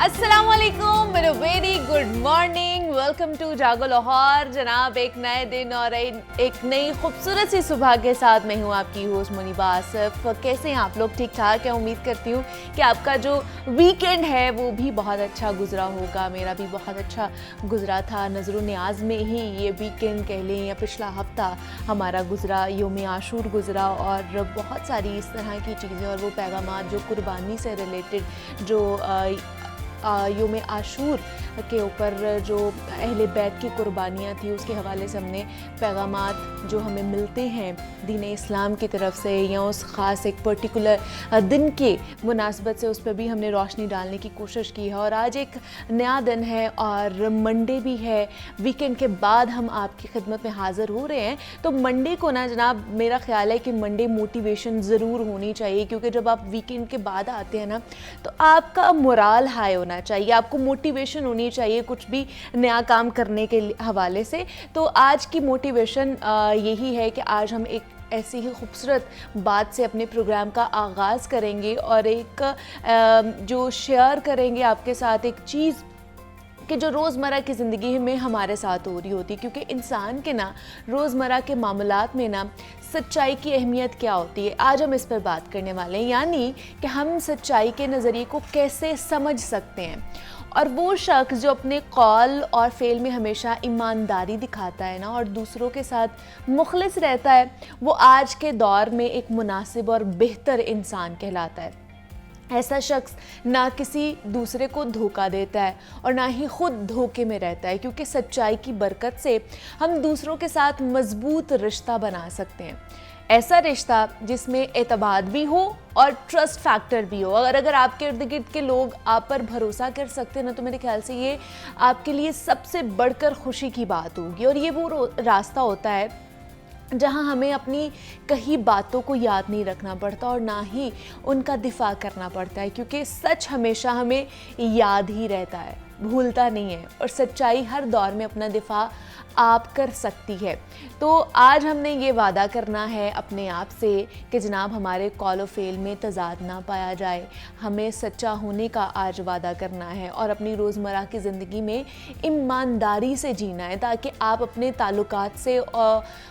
अस्सलाम वालेकुम, very good morning, welcome to Jago Lahore. जनाब, एक नए दिन और एक नई खूबसूरत सी सुबह के साथ मैं हूँ आपकी होस्ट मुनीबा आसिफ। कैसे हैं आप लोग? ठीक ठाक है। उम्मीद करती हूँ कि आपका जो वीकेंड है वो भी बहुत अच्छा गुजरा होगा। मेरा भी बहुत अच्छा गुजरा था। नज़र न्याज में ही ये वीकेंड कह लें या पिछला हफ्ता हमारा गुजरा, यौम आशूर गुजरा और बहुत सारी इस तरह की चीज़ें और वो पैगामात जो कुर्बानी से रिलेटेड, जो यौम आशूर के ऊपर जो अहले बैत की कुर्बानियाँ थी उसके हवाले से हमने पैगामात जो हमें मिलते हैं दीन इस्लाम की तरफ से या उस ख़ास एक पर्टिकुलर दिन के मुनासबत से उस पर भी हमने रोशनी डालने की कोशिश की है। और आज एक नया दिन है और मंडे भी है। वीकेंड के बाद हम आपकी खिदमत में हाज़िर हो रहे हैं। तो मंडे को ना जनाब, मेरा ख्याल है कि मंडे मोटिवेशन ज़रूर होनी चाहिए, क्योंकि जब आप वीकेंड के बाद आते हैं ना तो आपका मोराल हाई होना चाहिए, आपको मोटिवेशन होनी चाहिए कुछ भी नया काम करने के हवाले से। तो आज की मोटिवेशन यही है कि आज हम एक ऐसी ही खूबसूरत बात से अपने प्रोग्राम का आगाज़ करेंगे और एक जो शेयर करेंगे आपके साथ एक चीज़ कि जो रोज़मर्रा की ज़िंदगी में हमारे साथ हो रही होती है। क्योंकि इंसान के ना रोज़मर्रा के मामलात में ना सच्चाई की अहमियत क्या होती है, आज हम इस पर बात करने वाले हैं। यानी कि हम सच्चाई के नज़रिए को कैसे समझ सकते हैं। और वो शख्स जो अपने कौल और फ़ेल में हमेशा ईमानदारी दिखाता है ना और दूसरों के साथ मुखलिस रहता है, वो आज के दौर में एक मुनासिब और बेहतर इंसान कहलाता है। ऐसा शख्स ना किसी दूसरे को धोखा देता है और ना ही खुद धोखे में रहता है, क्योंकि सच्चाई की बरकत से हम दूसरों के साथ मजबूत रिश्ता बना सकते हैं। ऐसा रिश्ता जिसमें एतबाद भी हो और ट्रस्ट फैक्टर भी हो। अगर आपके इर्द गिर्द के लोग आप पर भरोसा कर सकते हैं ना, तो मेरे ख्याल से ये आपके लिए सबसे बढ़कर खुशी की बात होगी। और ये वो रास्ता होता है जहाँ हमें अपनी कही बातों को याद नहीं रखना पड़ता और ना ही उनका दिफा करना पड़ता है, क्योंकि सच हमेशा हमें याद ही रहता है, भूलता नहीं है। और सच्चाई हर दौर में अपना दिफा आप कर सकती है। तो आज हमने ये वादा करना है अपने आप से कि जनाब हमारे कॉल और फेल में तज़ाद ना पाया जाए। हमें सच्चा होने का आज वादा करना है और अपनी रोज़मर्रा की ज़िंदगी में ईमानदारी से जीना है, ताकि आप अपने ताल्लुकात से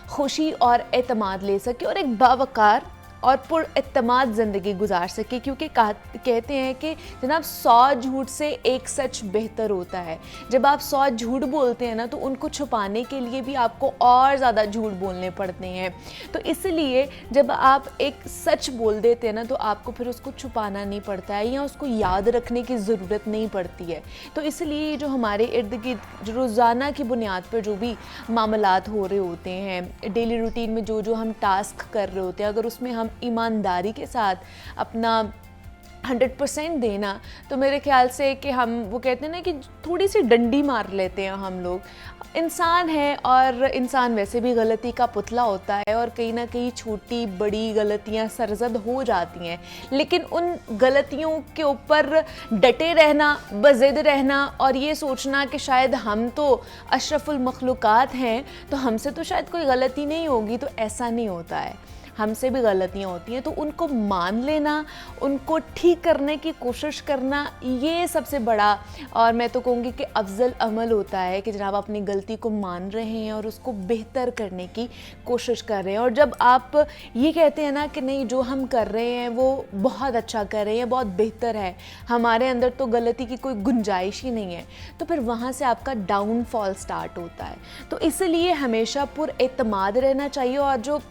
खुशी और एतमाद ले सकें और एक बावकार और पुरएतमाद ज़िंदगी गुजार सके। क्योंकि कहते हैं कि जनाब 100 झूठ से एक सच बेहतर होता है। जब आप 100 झूठ बोलते हैं ना तो उनको छुपाने के लिए भी आपको और ज़्यादा झूठ बोलने पड़ते हैं। तो इसलिए जब आप एक सच बोल देते हैं ना तो आपको फिर उसको छुपाना नहीं पड़ता है या उसको याद रखने की ज़रूरत नहीं पड़ती है। तो इसलिए जो हमारे इर्द गिर्द रोज़ाना की बुनियाद पर जो भी मामलात हो रहे होते हैं, डेली रूटीन में जो जो हम टास्क कर रहे होते हैं, अगर उसमें हम ईमानदारी के साथ अपना 100% देना, तो मेरे ख्याल से कि हम वो कहते हैं ना कि थोड़ी सी डंडी मार लेते हैं हम लोग। इंसान है और इंसान वैसे भी गलती का पुतला होता है और कहीं ना कहीं छोटी बड़ी गलतियां सरजद हो जाती हैं, लेकिन उन गलतियों के ऊपर डटे रहना, बज़िद रहना और ये सोचना कि शायद हम तो अशरफुल मखलूक़ात हैं तो हमसे तो शायद कोई गलती नहीं होगी, तो ऐसा नहीं होता है। हमसे भी गलतियाँ होती हैं, तो उनको मान लेना, उनको ठीक करने की कोशिश करना, ये सबसे बड़ा और मैं तो कहूँगी कि अफजल अमल होता है कि जनाब अपनी गलती को मान रहे हैं और उसको बेहतर करने की कोशिश कर रहे हैं। और जब आप ये कहते हैं ना कि नहीं, जो हम कर रहे हैं वो बहुत अच्छा कर रहे हैं, बहुत बेहतर है, हमारे अंदर तो गलती की कोई गुंजाइश ही नहीं है, तो फिर वहाँ से आपका डाउनफॉल स्टार्ट होता है। तो इसलिए हमेशा पुरएतमाद रहना चाहिए और जो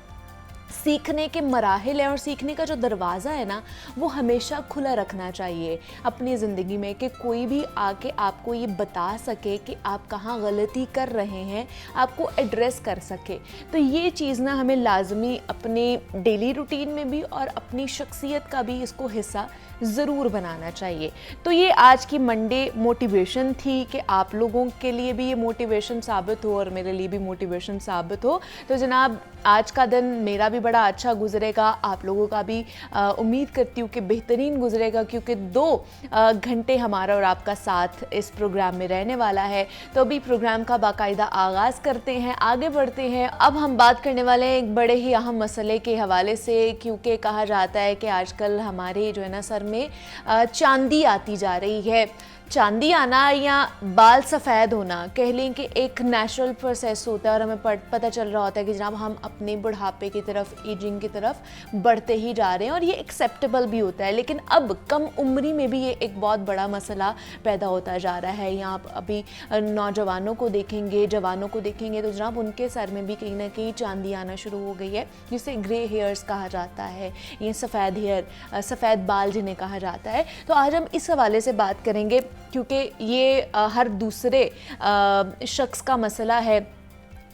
सीखने के मराहिल हैं और सीखने का जो दरवाज़ा है ना वो हमेशा खुला रखना चाहिए अपनी ज़िंदगी में, कि कोई भी आके आपको ये बता सके कि आप कहाँ गलती कर रहे हैं, आपको एड्रेस कर सके। तो ये चीज़ ना हमें लाजमी अपने डेली रूटीन में भी और अपनी शख्सियत का भी इसको हिस्सा ज़रूर बनाना चाहिए। तो ये आज की मंडे मोटिवेशन थी कि आप लोगों के लिए भी ये मोटिवेशन साबित हो और मेरे लिए भी मोटिवेशन साबित हो। तो जनाब आज का दिन मेरा भी बड़ा अच्छा गुजरेगा, आप लोगों का भी उम्मीद करती हूँ कि बेहतरीन गुजरेगा, क्योंकि 2 घंटे हमारा और आपका साथ इस प्रोग्राम में रहने वाला है। तो अभी प्रोग्राम का बाकायदा आगाज़ करते हैं, आगे बढ़ते हैं। अब हम बात करने वाले हैं एक बड़े ही अहम मसले के हवाले से, क्योंकि कहा जाता है कि आजकल हमारे जो है ना सर में चांदी आती जा रही है। चांदी आना या बाल सफ़ेद होना कह लें कि एक नेचुरल प्रोसेस होता है और हमें पता चल रहा होता है कि जनाब हम अपने बुढ़ापे की तरफ, एजिंग की तरफ बढ़ते ही जा रहे हैं और ये एक्सेप्टेबल भी होता है। लेकिन अब कम उम्री में भी ये एक बहुत बड़ा मसला पैदा होता जा रहा है। यहाँ आप अभी नौजवानों को देखेंगे, जवानों को देखेंगे तो जनाब उनके सर में भी कहीं ना कहीं चांदी आना शुरू हो गई है, जिसे ग्रे हेयर्स कहा जाता है, ये सफ़ेद हेयर, सफ़ेद बाल जिन्हें कहा जाता है। तो आज हम इस हवाले से बात करेंगे क्योंकि ये हर दूसरे शख्स का मसला है,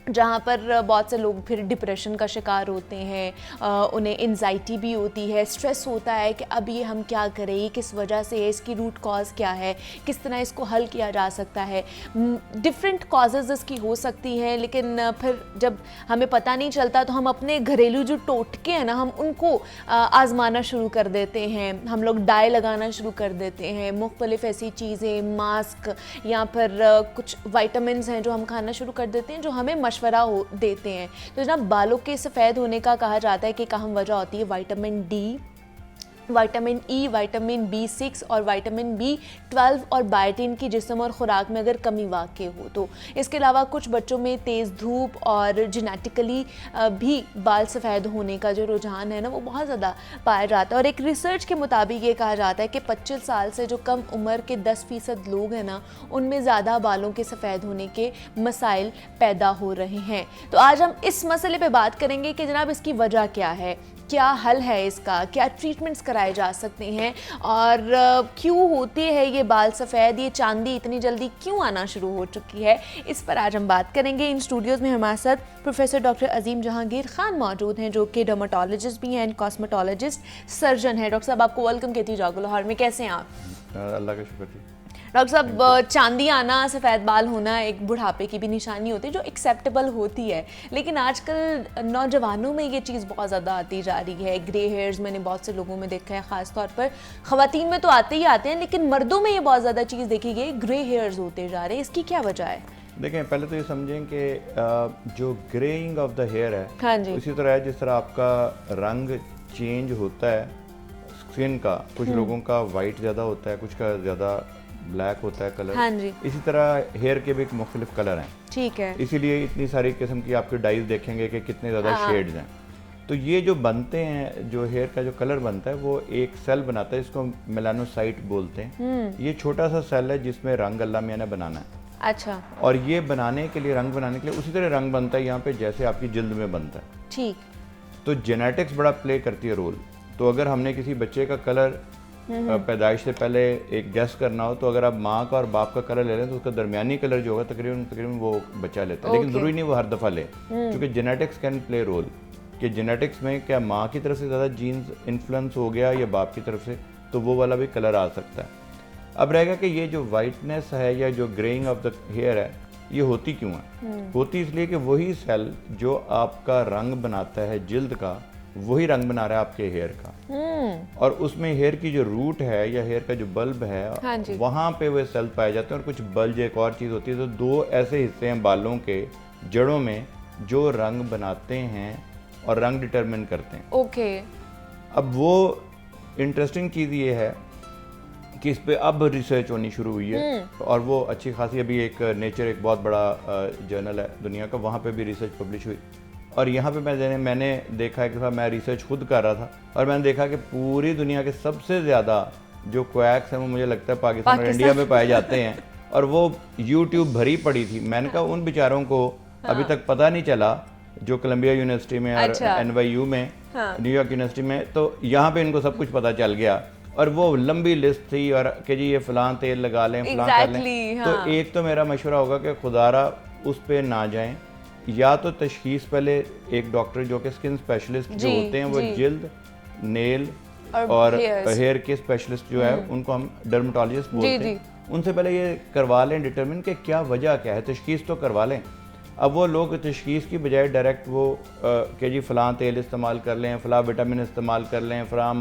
जहाँ पर बहुत से लोग फिर डिप्रेशन का शिकार होते हैं, उन्हें एंजाइटी भी होती है, स्ट्रेस होता है कि अब ये हम क्या करें, ये किस वजह से है, इसकी रूट कॉज क्या है, किस तरह इसको हल किया जा सकता है। डिफरेंट कॉजेज़ इसकी हो सकती हैं, लेकिन फिर जब हमें पता नहीं चलता तो हम अपने घरेलू जो टोटके हैं ना, हम उनको आजमाना शुरू कर देते हैं। हम लोग डाई लगाना शुरू कर देते हैं, मुख्तलिफ ऐसी चीज़ें, मास्क या फिर कुछ वाइटामिन्स हैं जो हम खाना शुरू कर देते हैं, जो हमें मशवरा देते हैं। तो जनाब बालों के सफ़ेद होने का कहा जाता है कि एक अहम वजह होती है vitamin D, vitamin E, vitamin B6 और विटामिन B12 और बायोटिन की जिस्म और ख़ुराक में अगर कमी वाक़ई हो तो। इसके अलावा कुछ बच्चों में तेज़ धूप और जेनेटिकली भी बाल सफ़ेद होने का जो रुझान है ना, वो बहुत ज़्यादा पाया जाता है। और एक रिसर्च के मुताबिक ये कहा जाता है कि 25 साल से जो कम उम्र के 10% लोग हैं ना, उनमें ज़्यादा बालों के सफ़ेद होने के मसाइल पैदा हो रहे हैं। तो आज हम इस मसले पे बात करेंगे कि जनाब इसकी वजह क्या है, क्या हल है इसका, क्या ट्रीटमेंट्स कराए जा सकते हैं और क्यों होते हैं ये बाल सफ़ेद, ये चांदी इतनी जल्दी क्यों आना शुरू हो चुकी है, इस पर आज हम बात करेंगे। इन स्टूडियोज़ में हमारे साथ प्रोफेसर डॉक्टर अजीम जहांगीर खान मौजूद हैं, जो कि डर्माटोलॉजिस्ट भी हैं एंड कॉस्मेटोलॉजिस्ट सर्जन है। डॉक्टर साहब आपको वेलकम कहती हूँ जागो लाहौर में, कैसे हैं आप? अल्लाह का शुक्र जी। डॉक्टर साहब, चांदी आना, सफ़ेद बाल होना एक बुढ़ापे की भी निशानी होती है जो एक्सेप्टेबल होती है, लेकिन आजकल नौजवानों में ये चीज़ बहुत ज़्यादा आती जा रही है। ग्रे हेयर्स मैंने बहुत से लोगों में देखा है, ख़ास तौर पर ख़वातीन में तो आते ही आते हैं, लेकिन मर्दों में ये बहुत ज़्यादा चीज़ देखी गई, ग्रे हेयर्स होते जा रहे हैं। इसकी क्या वजह है? देखें, पहले तो ये समझें कि जो ग्रेइंग ऑफ द हेयर है, हाँ जी, उसी तरह है जिस तरह आपका रंग चेंज होता है स्किन का, कुछ लोगों का वाइट ज़्यादा होता है, कुछ का ज़्यादा ब्लैक होता है कलर। हाँ जी, इसी तरह हेयर के भी एक मुख्तलिफ कलर हैं, ठीक है। इसीलिए इतनी सारी किस्म की आपके डाइज देखेंगे कि कितने ज़्यादा शेड्स हैं। तो ये जो बनते हैं, जो हेयर का जो कलर बनता है, वो एक सेल बनाता है, इसको मेलानोसाइट बोलते हैं। ये छोटा सा सेल है जिसमें रंग अल्लाह मियां ने बनाना है। अच्छा, और ये बनाने के लिए, रंग बनाने के लिए उसी तरह रंग बनता है यहाँ पे जैसे आपकी जिल्द में बनता है। ठीक। तो जेनेटिक्स बड़ा प्ले करती है रोल। तो अगर हमने किसी बच्चे का कलर पैदाइश से पहले एक गेस करना हो, तो अगर आप माँ का और बाप का कलर ले लें तो उसका दरमियानी कलर जो होगा तकरीबन वो बच्चा लेता है। लेकिन ज़रूरी नहीं वो हर दफ़ा ले, क्योंकि जेनेटिक्स कैन प्ले रोल कि जेनेटिक्स में क्या माँ की तरफ से ज़्यादा जीन्स इन्फ्लुएंस हो गया या बाप की तरफ से, तो वो वाला भी कलर आ सकता है। अब रहेगा कि ये जो वाइटनेस है या जो ग्रेइंग ऑफ द हेयर है, ये होती क्यों है? होती इसलिए कि वही सेल जो आपका रंग बनाता है जिल्द का, वही रंग बना रहा है आपके हेयर का। और उसमें हेयर की जो रूट है या हेयर का जो बल्ब है, हाँ वहाँ पे वो सेल पाए जाते हैं। और कुछ बल्ब एक और चीज़ होती है। तो दो ऐसे हिस्से हैं बालों के जड़ों में जो रंग बनाते हैं और रंग डिटरमिन करते हैं। ओके। अब वो इंटरेस्टिंग चीज़ ये है कि इस पे अब रिसर्च होनी शुरू हुई है, और वो अच्छी खासी, अभी एक नेचर एक बहुत बड़ा जर्नल है दुनिया का, वहाँ पे भी रिसर्च पब्लिश हुई। और यहाँ पे मैंने देखा है कि मैं रिसर्च खुद कर रहा था और मैंने देखा कि पूरी दुनिया के सबसे ज़्यादा जो क्वैक्स हैं वो मुझे लगता है पाकिस्तान और इंडिया में पाए जाते हैं। और वो यूट्यूब भरी पड़ी थी। मैंने कहा उन बेचारों को अभी तक पता नहीं चला, जो कोलंबिया यूनिवर्सिटी में और NYU में, न्यूयॉर्क यूनिवर्सिटी में, तो यहाँ पे इनको सब कुछ पता चल गया। और वो लंबी लिस्ट थी और कि जी ये फ़लाँ तेल लगा लें, फ़लाँ कर लें। तो एक तो मेरा मशवरा होगा कि खुदारा उस पर ना जाएं, या तो तशखीस पहले एक डॉक्टर जो कि स्किन स्पेशलिस्ट जो होते हैं, वो जिल्द, नेल और हेयर के स्पेशलिस्ट जो है उनको हम डर्मेटोलॉजिस्ट बोलते हैं, उनसे पहले ये करवा लें डिटरमिन कि क्या वजह क्या है, तशखीस तो करवा लें। अब वो लोग तशखीस की बजाय डायरेक्ट वो कि जी फ़लाँ तेल इस्तेमाल कर लें, फ़लाँ विटामिन इस्तेमाल कर लें, फ़लाँ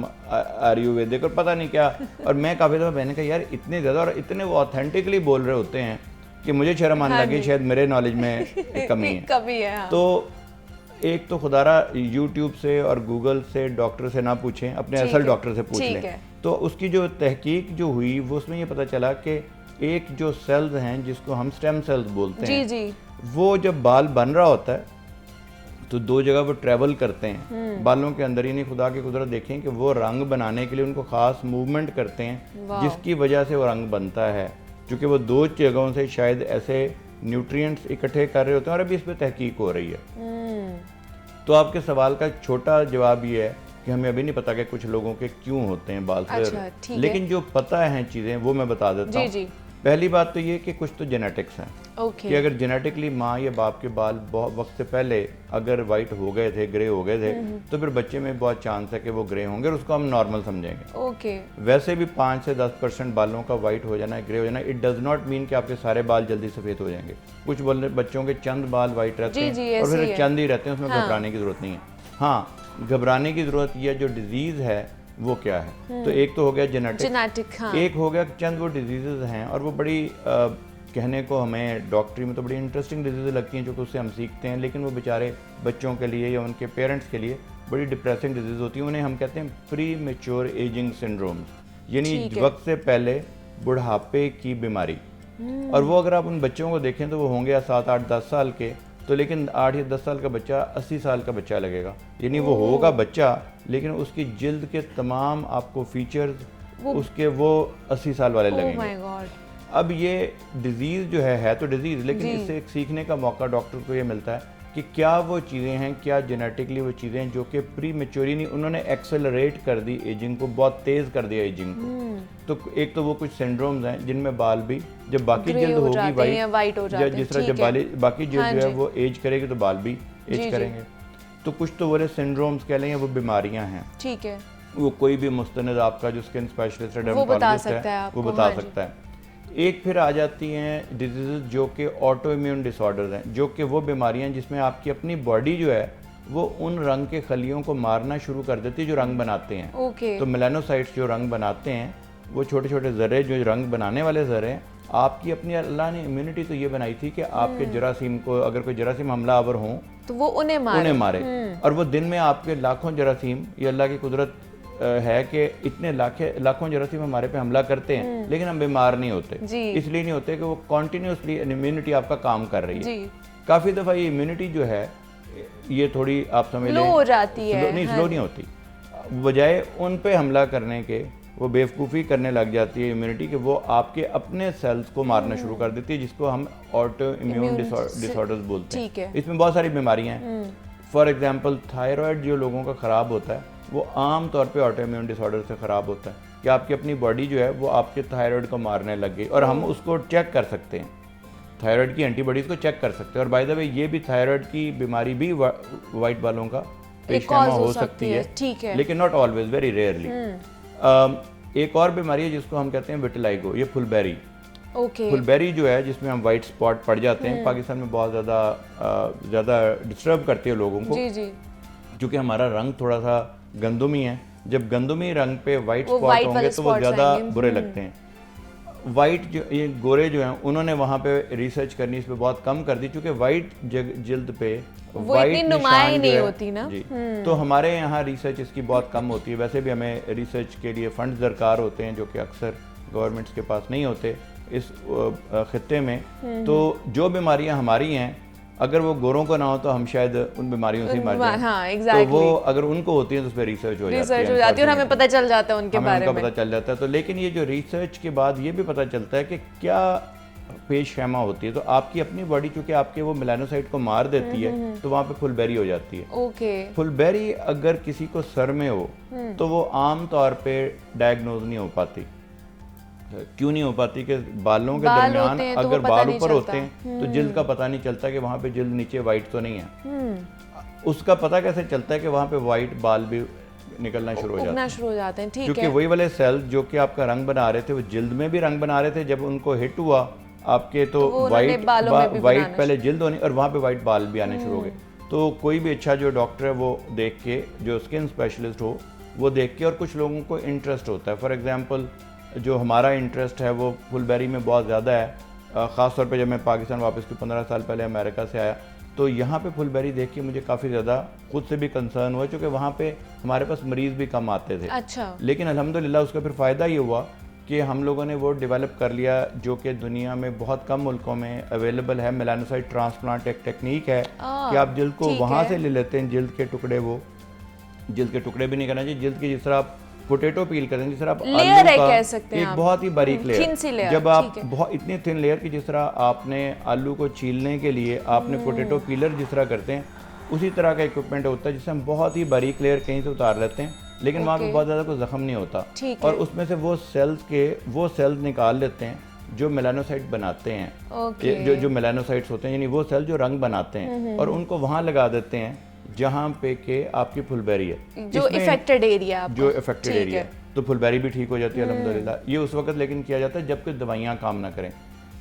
आयुर्वेदिक और पता नहीं क्या। और मैं काफ़ी दफ़ा मैंने कहा यार इतने ज़्यादा और इतने वो ऑथेंटिकली बोल रहे होते हैं कि मुझे शर्म आने लगी, शायद मेरे नॉलेज में कमी है। हाँ। तो एक तो खुदारा यूट्यूब से और गूगल से, डॉक्टर से ना पूछें, अपने असल डॉक्टर से पूछ लें। तो उसकी जो तहकीक जो हुई वो उसमें ये पता चला कि एक जो सेल्स हैं जिसको हम स्टेम सेल्स बोलते जी हैं, जी, वो जब बाल बन रहा होता है तो दो जगह वो ट्रैवल करते हैं बालों के अंदर, यानी खुदा की कुदरत देखें कि वो रंग बनाने के लिए उनको खास मूवमेंट करते हैं जिसकी वजह से वो रंग बनता है, क्योंकि वो दो जगहों से शायद ऐसे न्यूट्रिएंट्स इकट्ठे कर रहे होते हैं और अभी इस पर तहकीक हो रही है। तो आपके सवाल का छोटा जवाब ये है कि हमें अभी नहीं पता कि कुछ लोगों के क्यों होते हैं बाल से, अच्छा, ठीक है। लेकिन जो पता है चीज़ें वो मैं बता देता हूँ। जी। पहली बात तो ये कि कुछ तो जेनेटिक्स हैं ओके, कि अगर जेनेटिकली माँ या बाप के बाल बहुत वक्त से पहले अगर वाइट हो गए थे, ग्रे हो गए थे, तो फिर बच्चे में बहुत चांस है कि वो ग्रे होंगे और उसको हम नॉर्मल समझेंगे। ओके, वैसे भी 5 से 10% बालों का वाइट हो जाना, ग्रे हो जाना, इट डज नॉट मीन कि आपके सारे बाल जल्दी सफ़ेद हो जाएंगे। कुछ बच्चों के चंद बाल वाइट रहते हैं और फिर चंद ही रहते हैं, उसमें घबराने की जरूरत नहीं है। हाँ, घबराने की जरूरत यह जो डिजीज़ है वो क्या है, तो एक तो हो गया जेनेटिक, हाँ। एक हो गया चंद वो डिजीज़ हैं और वो बड़ी कहने को हमें डॉक्टरी में तो बड़ी इंटरेस्टिंग डिजीज़ लगती हैं जो कि उससे हम सीखते हैं, लेकिन वो बेचारे बच्चों के लिए या उनके पेरेंट्स के लिए बड़ी डिप्रेसिंग डिजीज़ होती हैं। उन्हें हम कहते हैं प्री मैच्योर एजिंग सिंड्रोम्स, यानी वक्त से पहले बुढ़ापे की बीमारी। और वो अगर आप उन बच्चों को देखें तो वो होंगे 7, 8, 10 साल के, तो लेकिन 8 या 10 साल का बच्चा 80 साल का बच्चा लगेगा, यानी वो होगा बच्चा लेकिन उसकी जिल्द के तमाम आपको फीचर्स उसके वो 80 साल वाले लगेंगे। अब ये डिजीज़ जो है तो डिजीज़, लेकिन इससे एक सीखने का मौका डॉक्टर को ये मिलता है कि क्या वो चीज़ें हैं, क्या जेनेटिकली वो चीज़ें हैं जो कि प्री मैच्योर, नहीं उन्होंने एक्सेलरेट कर दी एजिंग को, बहुत तेज़ कर दिया एजिंग को। तो एक तो वो कुछ सिंड्रोम्स हैं जिनमें बाल भी जब बाकी जिल्द होगी वाइट हो जाते हैं, जिस तरह जब बाकी जिल्द जो है वो एज करेगी तो बाल भी एज करेंगे। तो कुछ तो वो सिंड्रोम्स कह लें, वो बीमारियां हैं, ठीक है, वो कोई भी मुस्तनद आपका जो स्किन स्पेशलिस्ट है, डर्मेटोलॉजिस्ट है, वो बता सकता है। एक फिर आ जाती हैं डिजीज़ जो कि ऑटो इम्यून डिसऑर्डर्स हैं, जो कि वो बीमारियां जिसमें आपकी अपनी बॉडी जो है वो उन रंग के खलियों को मारना शुरू कर देती है जो रंग बनाते हैं। तो मेलानोसाइट्स जो रंग बनाते हैं, वो छोटे छोटे ज़र्रे जो रंग बनाने वाले ज़र्रे हैं, आपकी अपनी अल्लाह ने इम्यूनिटी तो ये बनाई थी कि आपके जरासीम को, अगर कोई जरासीम हमलावर हों तो वो उन्हें मारे। और वो दिन में आपके लाखों जरासीम, ये अल्लाह की कुदरत है कि इतने लाखों जरासीम हमारे पे हमला करते हैं लेकिन हम बीमार नहीं होते। इसलिए नहीं होते कि वो कॉन्टिन्यूसली इम्यूनिटी आपका काम कर रही है। काफ़ी दफ़ा ये इम्यूनिटी जो है ये थोड़ी आप समझ लें हो जाती है, स्लो नहीं होती, बजाय उन पे हमला करने के वो बेवकूफ़ी करने लग जाती है इम्यूनिटी, कि वो आपके अपने सेल्स को मारना शुरू कर देती है, जिसको हम ऑटो इम्यून डिसऑर्डर्स बोलते हैं। इसमें बहुत सारी बीमारियां हैं। फॉर एग्जांपल थायराइड जो लोगों का ख़राब होता है वो आम तौर पे ऑटो इम्यून डिसऑर्डर से ख़राब होता है, कि आपकी अपनी बॉडी जो है वो आपके थायराइड को मारने लग गई, और हम उसको चेक कर सकते हैं, थायराइड की एंटीबॉडीज़ को चेक कर सकते हैं। और बाय द वे ये भी थायराइड की बीमारी भी वाइट बालों का पेशनमा हो सकती है, लेकिन नॉट ऑलवेज, वेरी रेयरली। एक और बीमारी है जिसको हम कहते हैं विटिलाइगो, ये फुलबेरी। फुलबेरी जो है जिसमें हम वाइट स्पॉट पड़ जाते हैं, पाकिस्तान में बहुत ज़्यादा डिस्टर्ब करती है लोगों को, क्योंकि हमारा रंग थोड़ा सा गंदुमी है। जब गंदुमी रंग पे वाइट स्पॉट होंगे तो वो ज़्यादा बुरे लगते हैं। वाइट जो ये गोरे जो हैं उन्होंने वहाँ पे रिसर्च करनी इस पे बहुत कम कर दी, क्योंकि वाइट जिल्द पे वाइट निशान नहीं होती ना जी, तो हमारे यहाँ रिसर्च इसकी बहुत कम होती है। वैसे भी हमें रिसर्च के लिए फंड्स दरकार होते हैं जो कि अक्सर गवर्नमेंट्स के पास नहीं होते इस खित्ते में। तो जो बीमारियाँ हमारी हैं अगर वो गोरों को ना हो तो हम शायद उन बीमारियों से मर जाएं। हाँ, exactly। तो वो अगर उनको होती है तो उस पर रिसर्च हो जाती है और हमें पता चल जाता है उनके बारे में, पता चल जाता है। तो लेकिन ये जो रिसर्च के बाद ये भी पता चलता है कि क्या पेश खैमा होती है। तो आपकी अपनी बॉडी चूंकि आपके वो मेलानोसाइट को मार देती है तो वहाँ पे फुलबेरी हो जाती है। फुलबेरी अगर किसी को सर में हो तो वो आम तौर पे डायग्नोज नहीं हो पाती। क्यों नहीं हो पाती? कि बालों के दरमियान अगर बाल ऊपर होते हैं तो जिल्द का पता नहीं चलता कि वहाँ पे जिल्द नीचे वाइट तो नहीं है। उसका पता कैसे चलता है कि वहाँ पे वाइट बाल भी निकलना शुरू हो जाते हैं। क्योंकि वही वाले सेल्स जो कि आपका रंग बना रहे थे वो जिल्द में भी रंग बना रहे थे, जब उनको हिट हुआ आपके तो वाइट पहले जिल्द होनी और वहाँ पे वाइट बाल भी आने शुरू हो गए। तो कोई भी अच्छा जो डॉक्टर है वो देख के, जो स्किन स्पेशलिस्ट हो वो देख के, और कुछ लोगों को इंटरेस्ट होता है। फॉर एग्जांपल जो हमारा इंटरेस्ट है वो फुलबेरी में बहुत ज़्यादा है, ख़ास तौर पे जब मैं पाकिस्तान वापस 15 साल पहले अमेरिका से आया तो यहाँ पे फुलबेरी देख के मुझे काफ़ी ज़्यादा खुद से भी कंसर्न हुआ, क्योंकि वहाँ पे हमारे पास मरीज़ भी कम आते थे। अच्छा। लेकिन अल्हम्दुलिल्लाह उसका फिर फ़ायदा ये हुआ कि हम लोगों ने वो डेवलप कर लिया जो कि दुनिया में बहुत कम मुल्कों में अवेलेबल है। मेलानोसाइट ट्रांसप्लांट एक टेक्निक है कि आप जिल्द को वहाँ से ले लेते हैं, जिल्द के टुकड़े, वो जिल्द के टुकड़े भी नहीं करना चाहिए, जिल्द की जिस तरह आप पोटैटो पील करते हैं, जिस तरह आप आलू का कह सकते हैं एक बहुत ही बारीक लेयर, जब आप बहुत इतनी थिन लेयर की जिस तरह आपने आलू को छीलने के लिए आपने पोटैटो पीलर जिस तरह करते हैं, उसी तरह का इक्विपमेंट होता है जिससे हम बहुत ही बारीक लेयर कहीं से उतार लेते हैं, लेकिन वहाँ पे बहुत ज़्यादा कोई जख्म नहीं होता, और उसमें से वो सेल्स निकाल लेते हैं जो मेलानोसाइट बनाते हैं, जो मेलानोसाइट्स होते हैं, यानी वो सेल जो रंग बनाते हैं, और उनको वहाँ लगा देते हैं जहाँ पे के आपकी फुलबेरी है, जो इफेक्टेड एरिया है, तो फुलबेरी भी ठीक हो जाती है अल्हम्दुलिल्लाह। ये उस वक्त लेकिन किया जाता है जबकि दवाइयाँ काम ना करें।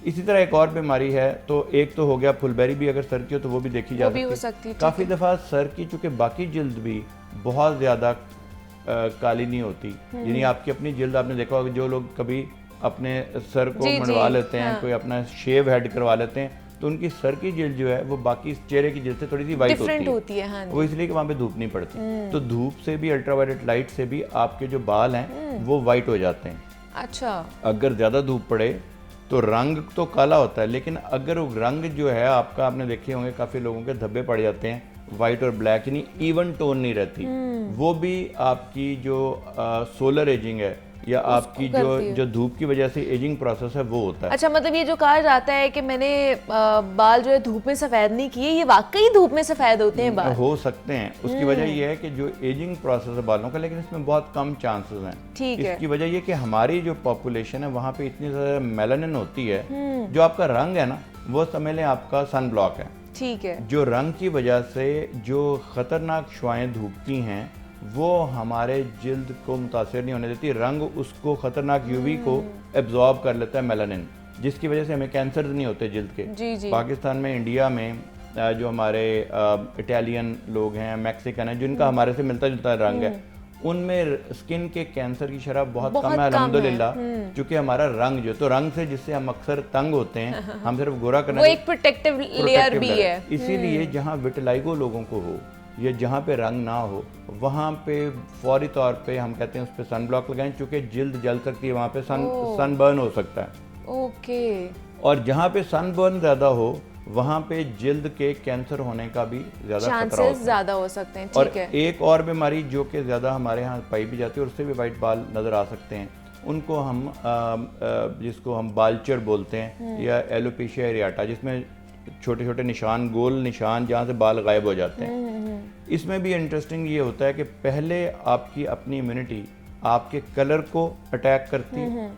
इसी तरह एक और बीमारी है, तो एक तो हो गया फुलबेरी भी अगर सर की हो तो वो भी देखी जा सकती है। काफ़ी दफ़ा सर की चूँकि बाकी जिल्द भी बहुत ज़्यादा काली नहीं होती, यानी आपकी अपनी जिल्द, आपने देखा होगा जो लोग कभी अपने सर को मंडवा लेते हैं, कोई अपना शेव हेड करवा लेते हैं, तो उनकी सर की जिल्द जो है वो बाकी चेहरे की जिल्द से थोड़ी सी वाइट होती है। हाँ, वो इसलिए कि वहाँ पे धूप नहीं पड़ती, तो धूप से भी, अल्ट्रावायलेट लाइट से भी आपके जो बाल हैं वो वाइट हो जाते हैं। अच्छा, अगर ज़्यादा धूप पड़े तो रंग तो काला होता है, लेकिन अगर रंग जो है आपका, आपने देखे होंगे काफ़ी लोगों के धब्बे पड़ जाते हैं, वाइट और ब्लैक, यानी इवन टोन नहीं रहती, वो भी आपकी जो सोलर एजिंग है या आपकी जो धूप की वजह से एजिंग प्रोसेस है वो होता है। अच्छा, मतलब ये जो कहा जाता है कि मैंने बाल जो है धूप में सफ़ेद नहीं किए, ये वाकई धूप में सफ़ेद होते हैं बाल? हो सकते हैं। उसकी वजह ये है कि जो एजिंग प्रोसेस है बालों का, लेकिन इसमें बहुत कम चांसेस हैं। ठीक है। इसकी वजह ये कि हमारी जो पॉपुलेशन है वहाँ पे इतनी ज़्यादा मेलानिन होती है, जो आपका रंग है ना, वो समझ लें आपका सन ब्लॉक है। ठीक है। जो रंग की वजह से जो खतरनाक शुआएं धूप की हैं वो हमारे जिल्द को मुतासिर नहीं होने देती, रंग उसको खतरनाक यूवी को एब्जॉर्ब कर लेता है, मेलानिन, जिसकी वजह से हमें कैंसर नहीं होते जिल्द के। जी। पाकिस्तान में, इंडिया में जो हमारे इटालियन लोग हैं, मैक्सिकन हैं, जिनका हमारे से मिलता जुलता रंग है, उनमें स्किन के कैंसर की शरह बहुत कम है अल्हम्दुलिल्लाह, क्योंकि हमारा रंग जो, तो रंग से जिससे हम अक्सर तंग होते हैं, हम सिर्फ गोरा करना, वो एक प्रोटेक्टिव लेयर भी है। इसीलिए जहाँ विटिलाइगो लोगों को हो या जहाँ पे रंग ना हो, वहाँ पे फौरी तौर पे हम कहते हैं उस पर सन ब्लॉक लगाएं, चूँकि जिल्द जल सकती है, वहाँ पे सन बर्न हो सकता है। ओके। और जहाँ पे सन बर्न ज़्यादा हो वहाँ पे जिल्द के कैंसर होने का भी चांसेस ज़्यादा हो सकते हैं। और एक और बीमारी जो कि ज़्यादा हमारे यहाँ पाई भी जाती है और उससे भी वाइट बाल नज़र आ सकते हैं, उनको हम जिसको हम बालचर बोलते हैं या एलोपेशिया एरियाटा, जिसमें छोटे छोटे निशान, गोल निशान जहाँ से बाल गायब हो जाते हैं। इसमें भी इंटरेस्टिंग ये होता है कि पहले आपकी अपनी इम्यूनिटी आपके कलर को अटैक करती है,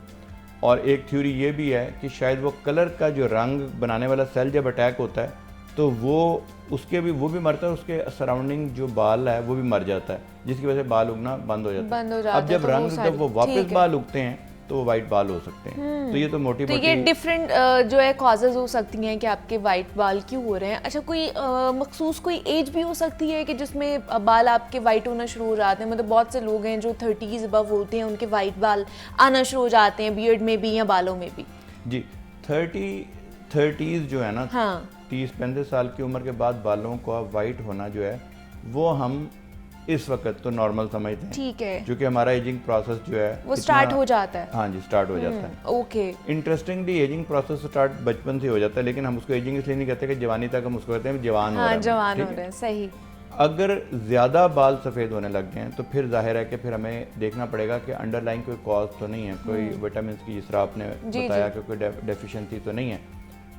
और एक थ्योरी ये भी है कि शायद वो कलर का जो रंग बनाने वाला सेल जब अटैक होता है तो वो भी मरता है, उसके सराउंडिंग जो बाल है वो भी मर जाता है, जिसकी वजह से बाल उगना बंद हो जाता है। अब जब रंग जब वो वापस बाल उगते हैं तो वो वाइट बाल हो सकते हैं। तो ये तो मोटी ये डिफरेंट जो है कॉजेज हो सकती हैं कि आपके वाइट बाल क्यों हो रहे हैं। अच्छा, कोई मखसूस कोई एज भी हो सकती है कि जिसमें बाल आपके वाइट होना शुरू हो जाते हैं? मतलब बहुत से लोग हैं जो 30s अबव होते हैं, उनके वाइट बाल आना शुरू हो जाते हैं, बियर्ड में भी या बालों में भी। जी, 30s जो है ना, हाँ, 30-35 साल की उम्र के बाद बालों का वाइट होना जो है वो हम इस वक्त तो नॉर्मल समझते हैं। ठीक है, क्योंकि हमारा एजिंग प्रोसेस जो है वो स्टार्ट हो जाता है। हाँ जी, स्टार्ट हो जाता है। Okay. Interestingly ageing process start बचपन से हो जाता है, लेकिन हम उसको एजिंग इसलिए नहीं कहते कि जवानी तक हम उसको कहते हैं जवान हो रहे हैं। सही। अगर ज़्यादा बाल सफ़ेद होने लग गए हैं तो फिर जाहिर है कि फिर हमें देखना पड़ेगा कि अंडरलाइन कोई कॉज तो नहीं है, कोई विटामिन की, जिस तरह आपने बताया कि कोई डेफिशिएंसी तो नहीं है।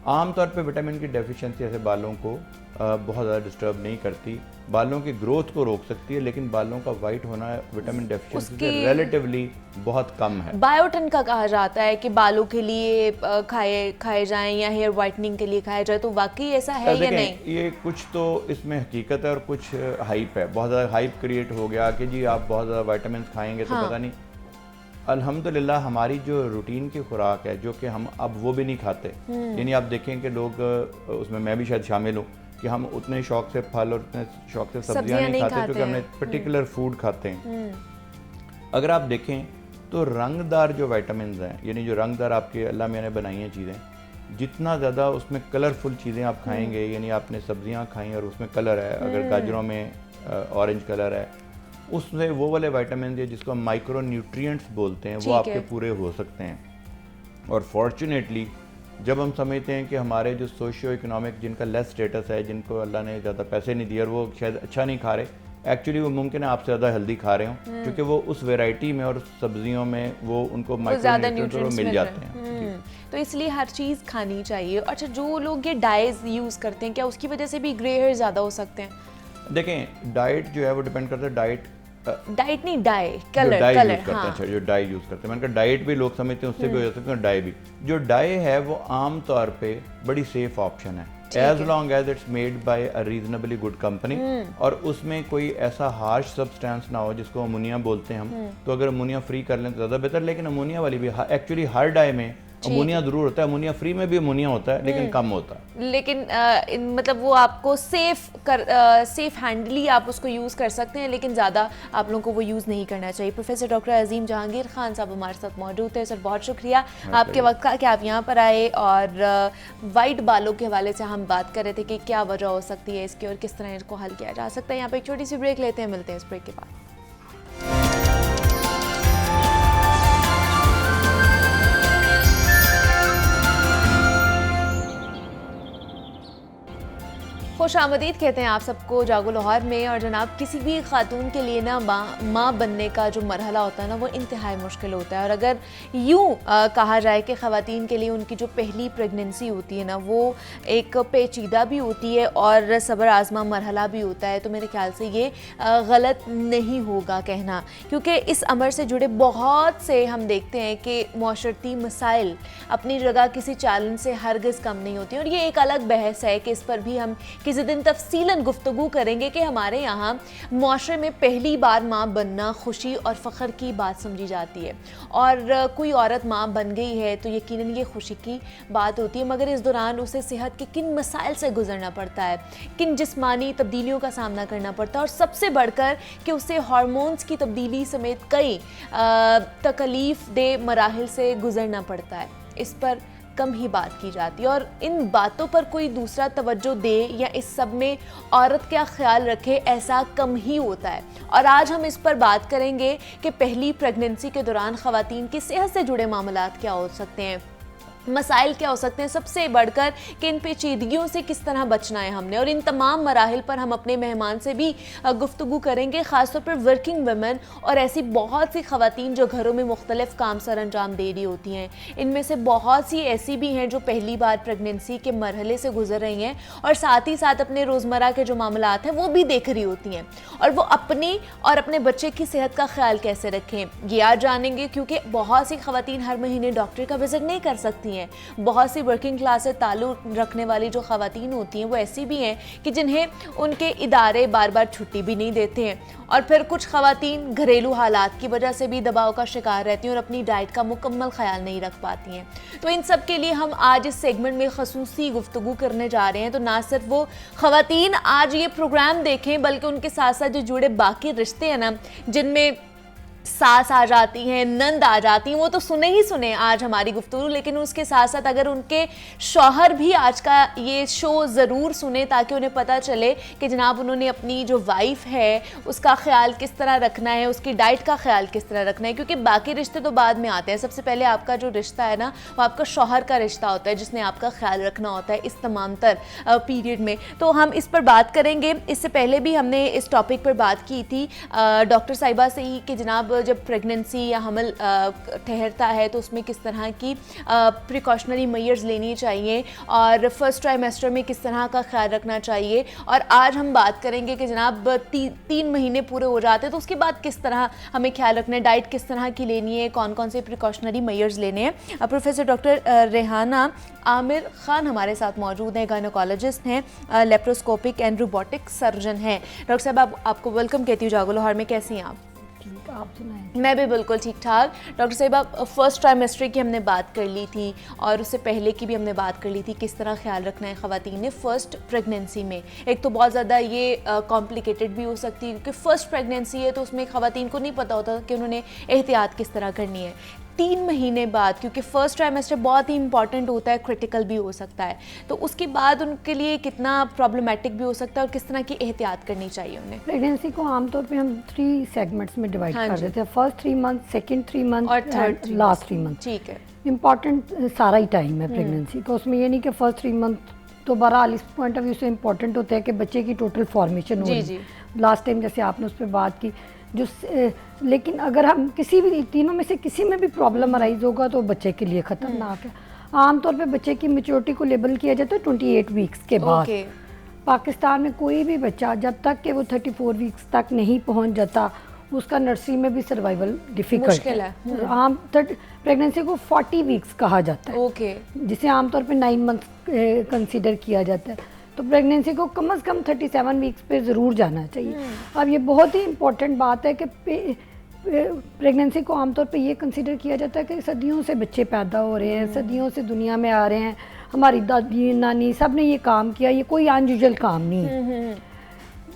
आमतौर पे विटामिन की डेफिशिएंसी ऐसे बालों को बहुत ज़्यादा डिस्टर्ब नहीं करती, बालों की ग्रोथ को रोक सकती है, लेकिन बालों का वाइट होना विटामिन डेफिशिएंसी से रिलेटिवली बहुत कम है। बायोटिन का कहा जाता है कि बालों के लिए खाए जाएं या हेयर वाइटनिंग के लिए खाया जाए, तो वाकई ऐसा है या नहीं? ये कुछ तो इसमें हकीकत है और कुछ हाइप है। बहुत ज़्यादा हाइप क्रिएट हो गया कि जी आप बहुत ज़्यादा वाइटामिन खाएंगे तो पता नहीं। अल्हम्दुलिल्लाह हमारी जो रूटीन की खुराक है, जो कि हम अब वो भी नहीं खाते, यानी आप देखें कि लोग, उसमें मैं भी शायद शामिल हूँ, कि हम उतने शौक से फल और उतने शौक से सब्जियां नहीं खाते क्योंकि हमने पर्टिकुलर फूड खाते हैं। अगर आप देखें तो रंगदार जो विटामिन हैं, यानी जो रंगदार आपके अल्लाह मियां ने बनाई हैं चीज़ें, जितना ज़्यादा उसमें कलरफुल चीज़ें आप खाएंगे, यानी आपने सब्जियां खाई और उसमें कलर है, अगर गाजरों में ऑरेंज कलर है, उसमें वो वाले विटामिन है जिसको हम माइक्रो न्यूट्रिएंट्स बोलते हैं, वो आपके पूरे हो सकते हैं। और फॉर्चुनेटली जब हम समझते हैं कि हमारे जो सोशियो इकोनॉमिक जिनका लेस स्टेटस है, जिनको अल्लाह ने ज़्यादा पैसे नहीं दिए और वो शायद अच्छा नहीं खा रहे, एक्चुअली वो मुमकिन है आपसे ज़्यादा हेल्दी खा रहे हों, क्योंकि वो उस वैरायटी में और सब्जियों में वो उनको माइक्रोन्यूट्रिएंट्स मिल जाते हैं। तो इसलिए हर चीज़ खानी चाहिए। अच्छा, जो लोग ये डाइज यूज़ करते हैं, क्या उसकी वजह से भी ग्रे हेयर ज़्यादा हो सकते हैं? देखें, डाइट जो है वो डिपेंड करता है, डाइट नहीं डाई कलर यूज करते हैं। अच्छा, जो डाई यूज करते हैं, मैंने कहा डाइट भी लोग समझते हैं उससे भी हो सकता है, डाई भी। जो डाई है वो आम तौर पे बड़ी सेफ ऑप्शन है, as long as it's made by a reasonably good company, और उसमें कोई ऐसा हार्श सब्सटेंस ना हो जिसको अमोनिया बोलते हैं हम। तो अगर अमोनिया फ्री कर लें तो ज़्यादा बेहतर, लेकिन अमोनिया वाली भी एक्चुअली हर डाई में अमोनिया जरूर होता है, अमोनिया फ्री में भी अमोनिया होता है लेकिन कम होता है। लेकिन मतलब वो आपको सेफ हैंडली आप उसको यूज़ कर सकते हैं, लेकिन ज़्यादा आप लोगों को वो यूज़ नहीं करना चाहिए। प्रोफेसर डॉक्टर अजीम जहांगीर खान साहब हमारे साथ मौजूद है। सर, बहुत शुक्रिया आपके वक्त का कि आप यहाँ पर आए, और वाइट बालों के हवाले से हम बात कर रहे थे कि क्या वजह हो सकती है इसकी और किस तरह इसको हल किया जा सकता है। यहाँ पर एक छोटी सी ब्रेक लेते हैं, मिलते हैं इस ब्रेक के बाद। खुश आमदीद कहते हैं आप सबको जागो लाहौर में। और जनाब, किसी भी खातून के लिए ना माँ बनने का जो मरहला होता है ना, वो इंतहाई मुश्किल होता है। और अगर यूँ कहा जाए कि ख़वातीन के लिए उनकी जो पहली प्रेगनेंसी होती है ना, वो एक पेचीदा भी होती है और सब्र आज़मा मरहला भी होता है, तो मेरे ख्याल से ये गलत नहीं होगा कहना, क्योंकि इस अमर से जुड़े बहुत से हम देखते हैं कि मुआशरती मसाइल अपनी जगह किसी चैलेंज से हरगिज़ कम नहीं होती। और ये एक अलग बहस है कि इस पर भी हम किसी दिन तफसीलन गुफ्तगू करेंगे कि हमारे यहाँ मुआशरे में पहली बार माँ बनना खुशी और फ़ख्र की बात समझी जाती है, और कोई औरत माँ बन गई है तो यकीनन ये खुशी की बात होती है, मगर इस दौरान उसे सेहत के किन मसाइल से गुजरना पड़ता है, किन जिस्मानी तब्दीलियों का सामना करना पड़ता है, और सबसे बढ़कर कि उसे हार्मोन्स की तब्दीली समेत कई तकलीफ़ दे मराहिल से गुजरना पड़ता है। इस पर कम ही बात की जाती है, और इन बातों पर कोई दूसरा तवज्जो दे या इस सब में औरत क्या ख्याल रखे, ऐसा कम ही होता है। और आज हम इस पर बात करेंगे कि पहली प्रेगनेंसी के दौरान ख़वातीन की सेहत से जुड़े मामलात क्या हो सकते हैं, मसाइल क्या हो सकते हैं, सबसे बढ़कर कि इन पेचीदगियों से किस तरह बचना है हमने। और इन तमाम मराहिल पर हम अपने मेहमान से भी गुफ्तगू करेंगे, ख़ासतौर पर वर्किंग वुमेन और ऐसी बहुत सी ख़वातीन जो घरों में मुख्तलिफ काम सर अंजाम दे रही होती हैं। इनमें से बहुत सी ऐसी भी हैं जो पहली बार प्रेगनेंसी के मरहले से गुजर रही हैं और साथ ही साथ अपने रोज़मर्रा के जो मामलात हैं वो भी देख रही होती हैं, और वो अपनी और अपने बच्चे की सेहत का ख्याल कैसे रखें ये आज जानेंगे, क्योंकि बहुत सी ख़वातीन हर महीने डॉक्टर का विजिट नहीं कर सकती हैं। बहुत सी वर्किंग क्लास से ताल्लुक रखने वाली जो ख़वातीन होती हैं वो ऐसी भी हैं कि जिन्हें उनके इदारे बार बार छुट्टी भी नहीं देते हैं, और फिर कुछ ख़वातीन घरेलू हालात की वजह से भी दबाव का शिकार रहती हैं और अपनी डाइट का मुकम्मल ख्याल नहीं रख पाती हैं। तो इन सब के लिए हम आज इस सेगमेंट में खसूसी गुफ्तगू करने जा रहे हैं। तो ना सिर्फ वो ख़वातीन आज ये प्रोग्राम देखें, बल्कि उनके साथ साथ जो जुड़े बाकी रिश्ते हैं ना, जिनमें सास आ जाती हैं, नंद आ जाती हैं, वो तो सुने ही सुने आज हमारी गुफ्तगू, लेकिन उसके साथ साथ अगर उनके शौहर भी आज का ये शो ज़रूर सुने, ताकि उन्हें पता चले कि जनाब उन्होंने अपनी जो वाइफ है उसका ख्याल किस तरह रखना है, उसकी डाइट का ख्याल किस तरह रखना है, क्योंकि बाकी रिश्ते तो बाद में आते हैं। सबसे पहले आपका जो रिश्ता है ना, वो आपका शौहर का रिश्ता होता है, जिसने आपका ख्याल रखना होता है इस तमाम तर पीरियड में। तो हम इस पर बात करेंगे। इससे पहले भी हमने इस टॉपिक पर बात की थी डॉक्टर साहिबा से ही कि जनाब जब प्रेगनेंसी या हमल ठहरता है तो उसमें किस तरह की प्रिकॉशनरी मेजर्स लेनी चाहिए, और फर्स्ट ट्राइमेस्टर में किस तरह का ख्याल रखना चाहिए। और आज हम बात करेंगे कि जनाब 3 महीने पूरे हो जाते हैं तो उसके बाद किस तरह हमें ख्याल रखना है, डाइट किस तरह की लेनी है, कौन कौन से प्रिकॉशनरी मेजर्स लेने हैं। प्रोफेसर डॉक्टर रेहाना आमिर खान हमारे साथ मौजूद हैं, गायनोकोलॉजिस्ट हैं, लेप्रोस्कोपिक एंड रोबोटिक सर्जन हैं। डॉक्टर साहब, आपको वेलकम कहती हूँ जागो लाहौर में। कैसी हैं आप? आप सुनाएं। मैं भी बिल्कुल ठीक ठाक। डॉक्टर साहिब, आप फर्स्ट ट्राइमेस्टर की हमने बात कर ली थी और उससे पहले की भी हमने बात कर ली थी, किस तरह ख्याल रखना है ख़वातीन ने फर्स्ट प्रेगनेंसी में। एक तो बहुत ज़्यादा ये कॉम्प्लिकेटेड भी हो सकती है, क्योंकि फ़र्स्ट प्रेगनेंसी है तो उसमें ख़वातीन को नहीं पता होता कि उन्होंने एहतियात किस तरह करनी है। 3 महीने बाद, क्योंकि फर्स्ट ट्राइमेस्टर बहुत ही इंपॉर्टेंट होता है, क्रिटिकल भी हो सकता है, तो उसके बाद उनके लिए कितना प्रॉब्लमेटिक भी हो सकता है और किस तरह की एहतियात करनी चाहिए उन्हें? प्रेगनेंसी को आमतौर पे हम 3 सेगमेंट्स में डिवाइड कर देते हैं, फर्स्ट 3 मंथ, सेकंड 3 मंथ और थर्ड लास्ट 3 मंथ। ठीक है, इम्पॉर्टेंट सारा ही टाइम है प्रेगनेंसी का, उसमें ये नहीं कि फर्स्ट 3 मंथ तो बहरहाल इस पॉइंट ऑफ व्यू से इम्पॉर्टेंट होता है कि बच्चे की टोटल फॉर्मेशन हो रही है। लास्ट टाइम जैसे आपने उस पर बात की जो लेकिन अगर हम किसी भी तीनों में से किसी में भी प्रॉब्लम अराइज होगा तो बच्चे के लिए ख़तरनाक है। आमतौर पे बच्चे की मैच्योरिटी को लेबल किया जाता है 28 वीक्स के बाद। पाकिस्तान में कोई भी बच्चा जब तक कि वो 34 वीक्स तक नहीं पहुंच जाता उसका नर्सरी में भी सर्वाइवल डिफिकल्ट है। आम प्रेगनेंसी को 40 वीक्स कहा जाता है, जिसे आमतौर पे 9 मंथ कंसीडर किया जाता है। तो प्रेगनेंसी को कम से कम 37 वीक्स पे ज़रूर जाना चाहिए। अब ये बहुत ही इम्पोर्टेंट बात है कि प्रेगनेंसी को आमतौर पे ये कंसीडर किया जाता है कि सदियों से बच्चे पैदा हो रहे हैं, सदियों से दुनिया में आ रहे हैं, हमारी दादी नानी सब ने ये काम किया, ये कोई अनयूजुअल काम नहीं है।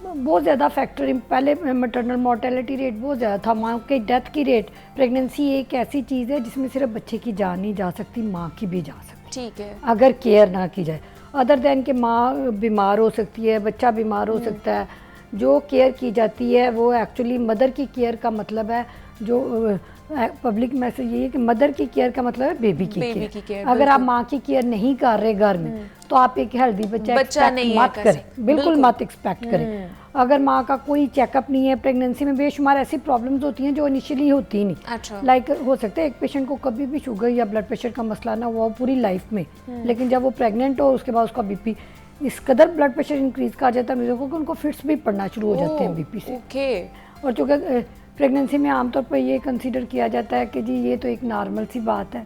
बहुत ज़्यादा फैक्टर, पहले मैटरनल मोर्टेलिटी रेट बहुत ज़्यादा था, माँ के डेथ की रेट। प्रेगनेंसी एक ऐसी चीज़ है जिसमें सिर्फ बच्चे की जान नहीं जा सकती, माँ की भी जा सकती, ठीक है, अगर केयर ना की जाए। अदर देन के माँ बीमार हो सकती है, बच्चा बीमार हो सकता है। जो केयर की जाती है वो एक्चुअली मदर की केयर का मतलब है, जो पब्लिक मैसेज ये है कि मदर की केयर का मतलब है बेबी की केयर। अगर आप माँ की केयर नहीं कर रहे घर में तो आप एक हेल्दी बच्चा नहीं मत करें, बिल्कुल मत एक्सपेक्ट करें। अगर माँ का कोई चेकअप नहीं है, प्रेगनेंसी में बेशुमार ऐसी प्रॉब्लम्स होती हैं जो इनिशियली होती ही नहीं। लाइक हो सकता है एक पेशेंट को कभी भी शुगर या ब्लड प्रेशर का मसला ना हुआ पूरी लाइफ में, लेकिन जब वो प्रेग्नेंट हो उसके बाद उसका बीपी इस कदर ब्लड प्रेशर इंक्रीज कर जाता है मरीजों को कि उनको फिट्स भी पड़ना शुरू हो जाते हैं बीपी से। और चूँकि प्रेगनेंसी में आमतौर पर ये कंसीडर किया जाता है कि जी ये तो एक नॉर्मल सी बात है,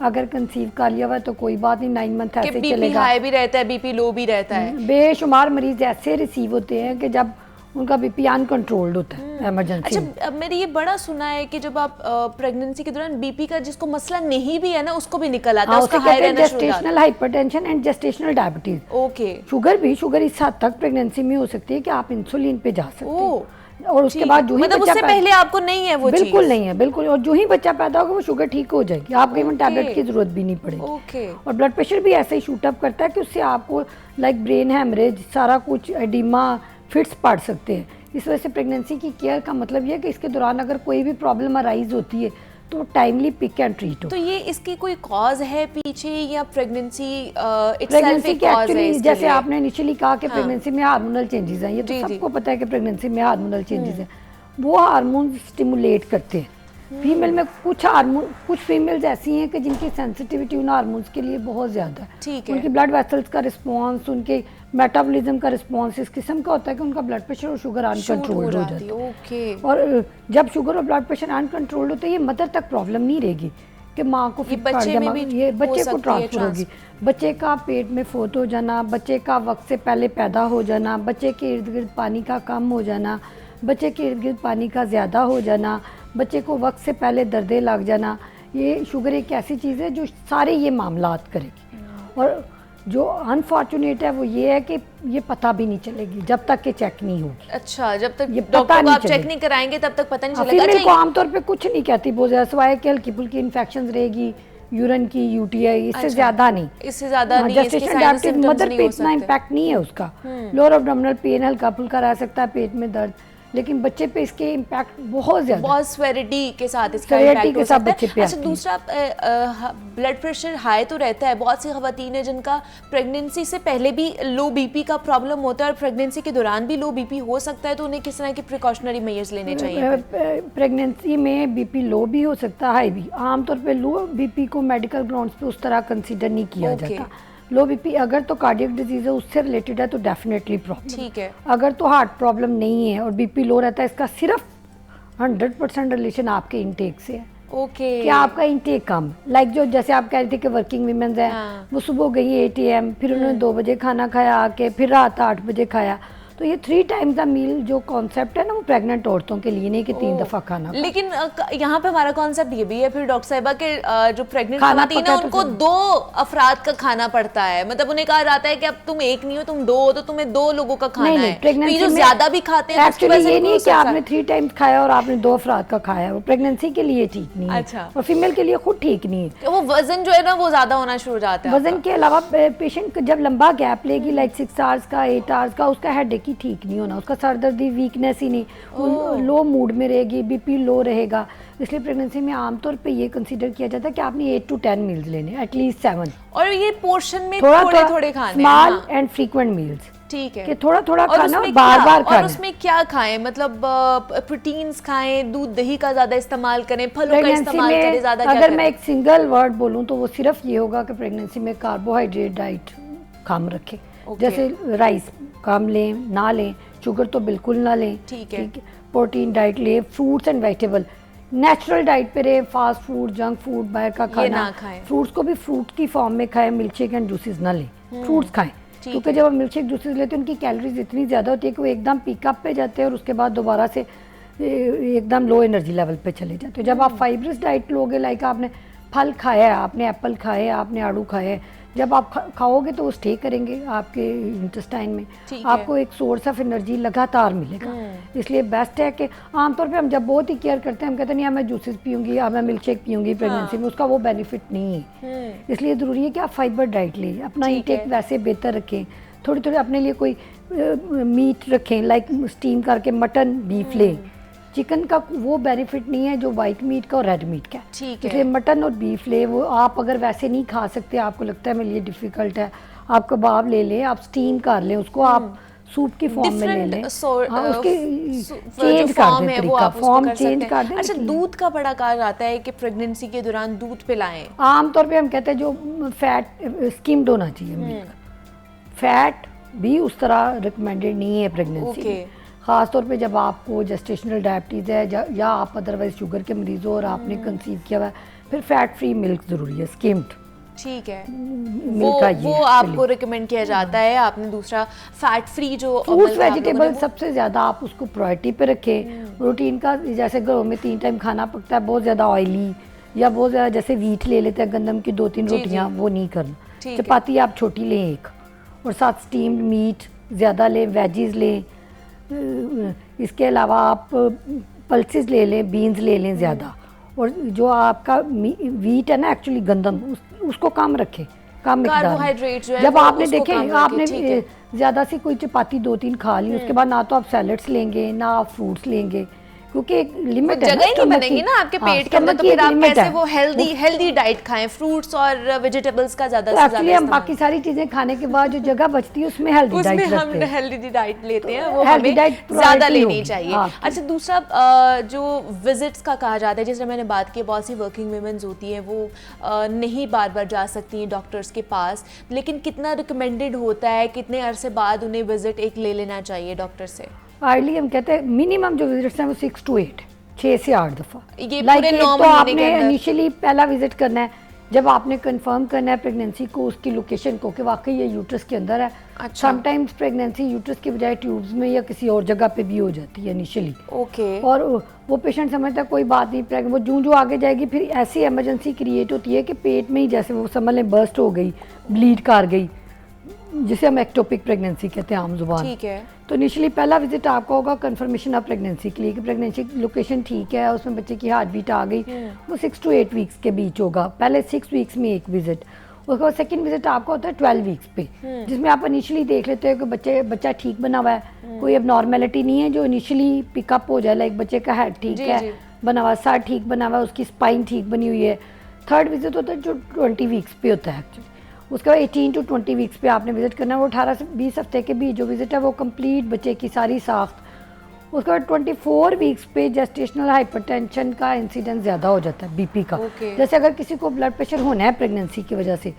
अगर कंसीव कर लिया हुआ तो कोई बात नहीं, 9 मंथ ऐसे चलेगा। बीपी हाई भी रहता है, बीपी लो भी रहता है। बेशुमार मरीज ऐसे रिसीव होते हैं कि जब उनका बीपी अनकंट्रोल्ड होता है इमरजेंसी। अच्छा, मैंने ये बड़ा सुना है कि जब आप प्रेगनेंसी के दौरान बीपी का जिसको मसला नहीं भी है ना उसको भी निकल आता है, उसका हाई रहना शुरू हो जाता है। Gestational hypertension and gestational diabetes. Okay, sugar इस हद तक प्रेगनेंसी में हो सकती है कि आप इंसुलिन पे जा सकते हो, और उसके बाद जो ही मतलब उससे पहले आपको नहीं है वो चीज, बिल्कुल नहीं है, बिल्कुल। और जो ही बच्चा पैदा होगा वो शुगर ठीक हो जाएगी, आपको इवन टैबलेट की जरूरत भी नहीं पड़ेगी। और ब्लड प्रेशर भी ऐसे ही शूट अप करता है कि उससे आपको लाइक ब्रेन हैमरेज, सारा कुछ, एडिमा, फिट्स पड़ सकते हैं। इस वजह से प्रेगनेंसी की केयर का मतलब ये है कि इसके दौरान अगर कोई भी प्रॉब्लम अराइज होती है तो टाइमली पिक एंड ट्रीट हो। तो ये इसकी कोई कॉज है पीछे या प्रेगनेंसी प्रेगनेंसी के एक्चुअली जैसे आपने इनिशियली कहा कि प्रेगनेंसी में हार्मोनल चेंजेस हैं, ये तो सबको पता है कि प्रेगनेंसी में हार्मोनल चेंजेस हैं। वो हार्मोन स्टिमुलेट करते हैं फीमेल में। कुछ फीमेल्स ऐसी हैं कि जिनकी सेंसिटिविटी उन हार्मोन्स के लिए बहुत ज़्यादा है, उनकी ब्लड वेसल्स का रिस्पॉन्स, उनके मेटाबॉलिज्म का रिस्पॉन्स इस किस्म का होता है कि उनका ब्लड प्रेशर और शुगर अनकंट्रोल्ड हो जाता है। और जब शुगर और ब्लड प्रेशर अनकंट्रोल्ड होते हैं ये मदर तक प्रॉब्लम नहीं रहेगी कि माँ को ये बच्चे को ट्रांसफर होगी। बच्चे का पेट में फोत हो जाना, बच्चे का वक्त से पहले पैदा हो जाना, बच्चे के इर्द गिर्द पानी का कम हो जाना, बच्चे के इर्द गिर्द पानी का ज़्यादा हो जाना, बच्चे को वक्त से पहले दर्दे लग जाना, ये शुगर एक ऐसी चीज़ है जो सारे ये मामलात करेगी। और जो अनफॉर्चुनेट है वो ये है कि ये पता भी नहीं चलेगी जब तक कि चेक नहीं होगी। अच्छा, जब तक डॉक्टर को आप चेक नहीं कराएंगे तब तक पता नहीं चलेगा। फीमेल को आमतौर पे कुछ नहीं कहती बहुत ज़्यादा, सिवाय कि हल्की फुल्की इन्फेक्शन रहेगी, यूरिन की, यूटीआई, इससे ज़्यादा नहीं, इससे ज़्यादा नहीं। जेस्टेशनल डायबिटीज मदर पे इतना इम्पैक्ट नहीं है उसका। लोअर एब्डोमिनल पेन हल्का फुल्का रह सकता है, पेट में दर्द, लेकिन बच्चे पे इसके इम्पैक्ट बहुत ज़्यादा, बहुत स्वेरिटी के साथ इसका इम्पैक्ट हो सकता है। अच्छा, दूसरा ब्लड प्रेशर हाई तो रहता है, बहुत सी ख़वातीन है जिनका प्रेगनेंसी से पहले भी लो बीपी का प्रॉब्लम होता है और प्रेगनेंसी के दौरान भी लो बीपी हो सकता है, तो उन्हें किस तरह के प्रिकॉशनरी मेजर्स लेने चाहिए? प्रेगनेंसी में बीपी लो भी हो सकता है, हाई भी। आमतौर पर लो बीपी को मेडिकल ग्राउंड्स पे उस तरह कंसिडर नहीं किया जाता। लो बीपी अगर तो कार्डियक डिजीज है उससे रिलेटेड है तो डेफिनेटली प्रॉब्लम, ठीक है। अगर तो हार्ट प्रॉब्लम नहीं है और बीपी लो रहता है, इसका सिर्फ 100% रिलेशन आपके इंटेक से है। ओके, क्या आपका इंटेक कम, लाइक जो जैसे आप कह रहे थे कि वर्किंग वीमेंस हैं, वो सुबह गई 8 AM, फिर उन्होंने 2 बजे खाना खाया आके, फिर रात 8 बजे खाया, तो ये 3 टाइम्स द मील जो कॉन्सेप्ट है ना वो प्रेग्नेंट औरतों के लिए नहीं कि 3 दफ़ा खाना। लेकिन यहाँ पे हमारा कॉन्सेप्ट ये भी है फिर डॉक्टर साहिबा के जो प्रेग्नेंट खाना खातन है पका उनको 2 अफराद का खाना पड़ता है, मतलब उन्हें कहा जाता है कि अब तुम एक नहीं हो तुम 2 हो तो तुम्हें 2 लोगों का खाना है। तो ये जो ज्यादा भी खाते हैं एक्चुअली ये नहीं है कि आपने 3 टाइम्स खाया और आपने 2 अफराद का खाया, वो प्रेगनेंसी के लिए ठीक नहीं है। अच्छा। और फीमेल के लिए खुद ठीक नहीं है। वो वजन जो है ना वो ज्यादा होना शुरू हो जाता है। वजन के अलावा पेशेंट जब लंबा गैप लेगी लाइक 6 आवर्स का 8 आवर्स का, उसका हेडेक ही ठीक नहीं होना, उसका सर दर्दी वीकनेस ही नहीं, लो मूड में रहेगी, बीपी लो रहेगा। इसलिए प्रेगनेंसी में आमतौर पे ये कंसीडर किया जाता है कि आपने 8 to 10 मील्स लेने, एटलीस्ट 7, और ये पोर्शन में थोड़े खाने, स्मॉल एंड फ्रीक्वेंट मील्स। ठीक है कि थोड़ा थोड़ा खाना, बार बार खाना। और उसमें क्या खाएं, मतलब प्रोटीन्स खाएं, दूध दही का ज्यादा इस्तेमाल करें, फलों का इस्तेमाल करें ज्यादा? अगर मैं एक सिंगल वर्ड बोलूं तो वो सिर्फ ये होगा कि प्रेगनेंसी में कार्बोहाइड्रेट डाइट कम रखें। जैसे राइस कम लें, ना लें, शुगर तो बिल्कुल ना लें। ठीक है। प्रोटीन डाइट लें, fruits and vegetable, natural diet पे रहे, फास्ट फूड, जंक फूड, बाहर का खाना, फ्रूट्स को भी फ्रूट की फॉर्म में खाएं, मिल्कशेक एंड जूसेस ना लें, फ्रूट्स खाएं। क्योंकि जब आप मिल्कशेक जूसेस लेते हैं उनकी कैलोरीज इतनी ज़्यादा होती है कि वो एकदम पिकअप पे जाते हैं और उसके बाद दोबारा से एकदम लो एनर्जी लेवल पे चले जाते हैं। जब आप फाइब्रस डाइट लोगे, लाइक आपने फल खाया है, आपने एप्पल खाए हैं, आपने आड़ू खाए हैं, जब आप खाओगे तो वो स्टे करेंगे आपके इंटेस्टाइन में, आपको एक सोर्स ऑफ एनर्जी लगातार मिलेगा। इसलिए बेस्ट है कि आमतौर पे हम जब बहुत ही केयर करते हैं, हम कहते हैं नहीं मैं जूसेस पीऊंगी या मैं मिल्क शेक पीऊंगी प्रेगनेंसी में, उसका वो बेनिफिट नहीं है। इसलिए ज़रूरी है कि आप फाइबर डाइट लें, अपना इंटेक वैसे बेहतर रखें, थोड़ी थोड़ी अपने लिए कोई मीट रखें, लाइक स्टीम करके मटन बीफ लें। चिकन का वो बेनिफिट नहीं है जो वाइट मीट का और रेड मीट का। इसलिए मटन और बीफ ले, वो आप अगर वैसे नहीं खा सकते, आपको लगता है मेरे लिए डिफ़िकल्ट है, आप कबाब ले लें, आप स्टीम कर लें उसको, आप सूप की फॉर्म में ले लें। हाँ, उसकी चेंज कर दें तरीका, फॉर्म चेंज कर दें। अच्छा, दूध का बड़ा कहा जाता है कि प्रेगनेंसी के दौरान दूध पिलाएं। आमतौर पे हम कहते हैं जो फैट स्किम्ड होना चाहिए मिल्क, फैट भी उस तरह रिकमेंडेड नहीं है प्रेगनेंसी में। ख़ास तौर पे जब आपको जेस्टेशनल डायबिटीज़ है या आप अदरवाइज शुगर के मरीज़ हो और आपने कंसीव किया हुआ है, फिर फैट फ्री मिल्क ज़रूरी है, स्किम्ड। ठीक है, वो आपको रिकमेंड किया जाता है। आपने दूसरा फैट फ्री जो फ्रूट्स वेजिटेबल सबसे ज़्यादा आप उसको प्रायोरिटी पे रखें। प्रोटीन का जैसे घरों में 3 टाइम खाना पकता है, बहुत ज़्यादा ऑयली या बहुत ज़्यादा जैसे वीट ले लेते हैं गंदम की 2-3 रोटियाँ, वो नहीं करना। चपाती आप छोटी लें एक, और साथ स्टीम्ड मीट ज़्यादा लें, वेजीज लें। इसके अलावा आप पल्सेस ले लें, बीन्स ले लें ज़्यादा, और जो आपका वीट है ना एक्चुअली गंदम, उसको कम रखें, कम मिकदार। जब आपने देखें आपने ज़्यादा सी कोई चपाती 2-3 खा ली, उसके बाद ना तो आप सैलड्स लेंगे ना आप फ्रूट्स लेंगे, क्योंकि एक लिमिट है, जगह ही नहीं बनेगी ना आपके पेट के अंदर, तो फिर आप कैसे वो हेल्दी डाइट खाएं, फ्रूट्स और वेजिटेबल्स का ज्यादा से ज्यादा। हम बाकी सारी चीजें खाने के बाद जो जगह बचती है उसमें हेल्दी डाइट रखते हैं, हम हेल्दी डाइट लेते हैं, वो हमें ज्यादा लेनी चाहिए। अच्छा, दूसरा जो विजिट्स का कहा जाता है, जैसे मैंने बात की, बहुत सी वर्किंग वुमेन्स होती हैं वो नहीं बार बार जा सकती हैं डॉक्टर्स के पास, लेकिन कितना रिकमेंडेड होता है, कितने अरसे बाद उन्हें विजिट एक ले लेना चाहिए डॉक्टर से? हार्डली हम कहते हैं मिनिमम जो विजिट्स हैं वो 6 to 8, 6 से 8 दफ़ा। ये पूरे 9 तो आपने इनिशियली पहला विजिट करना है, जब आपने कंफर्म करना है प्रेगनेंसी को, उसकी लोकेशन को कि वाकई ये यूट्रस के अंदर है। अच्छा। समटाइम्स प्रेगनेंसी यूट्रस की बजाय ट्यूब्स में या किसी और जगह पे भी हो जाती है इनिशियली। ओके। और वो पेशेंट समझता है कोई बात नहीं, वो जो आगे जाएगी फिर ऐसी इमरजेंसी क्रिएट होती है कि पेट में ही जैसे वो समझ लें बर्स्ट हो गई, ब्लीड कर गई, जिसे हम एक्टोपिक प्रेगनेंसी कहते हैं आम जुबान। ठीक है। तो इनिशियली पहला विजिट आपका होगा कंफर्मेशन ऑफ प्रेगनेंसी के लिए कि प्रेगनेंसी लोकेशन ठीक है, उसमें बच्चे की हार्ट बीट आ गई, वो 6 to 8 वीक्स के बीच होगा। पहले 6 वीक्स में एक विजिट, उसके बाद सेकंड विजिट आपका होता है 12 वीक्स पे, जिसमें आप इनिशियली देख लेते हो कि बच्चा ठीक बना हुआ है, कोई अब नॉर्मेलिटी नहीं है जो इनिशियली पिकअप हो जाए, लाइक बच्चे का हेड ठीक है बना हुआ, सर ठीक बना हुआ है, उसकी स्पाइन ठीक बनी हुई है। थर्ड विजिट होता है जो 20 वीक्स पे होता है एक्चुअली, उसके बाद 18 to 20 वीक्स पे आपने विजिट करना है। वो 18 से 20 हफ्ते के बीच जो विजिट है वो कंप्लीट बच्चे की सारी साख्त। उसके बाद 24 वीक्स पे जेस्टेशनल हाइपरटेंशन का इंसिडेंस ज़्यादा हो जाता है, बीपी का। जैसे अगर किसी को ब्लड प्रेशर होना है प्रेगनेंसी की वजह से,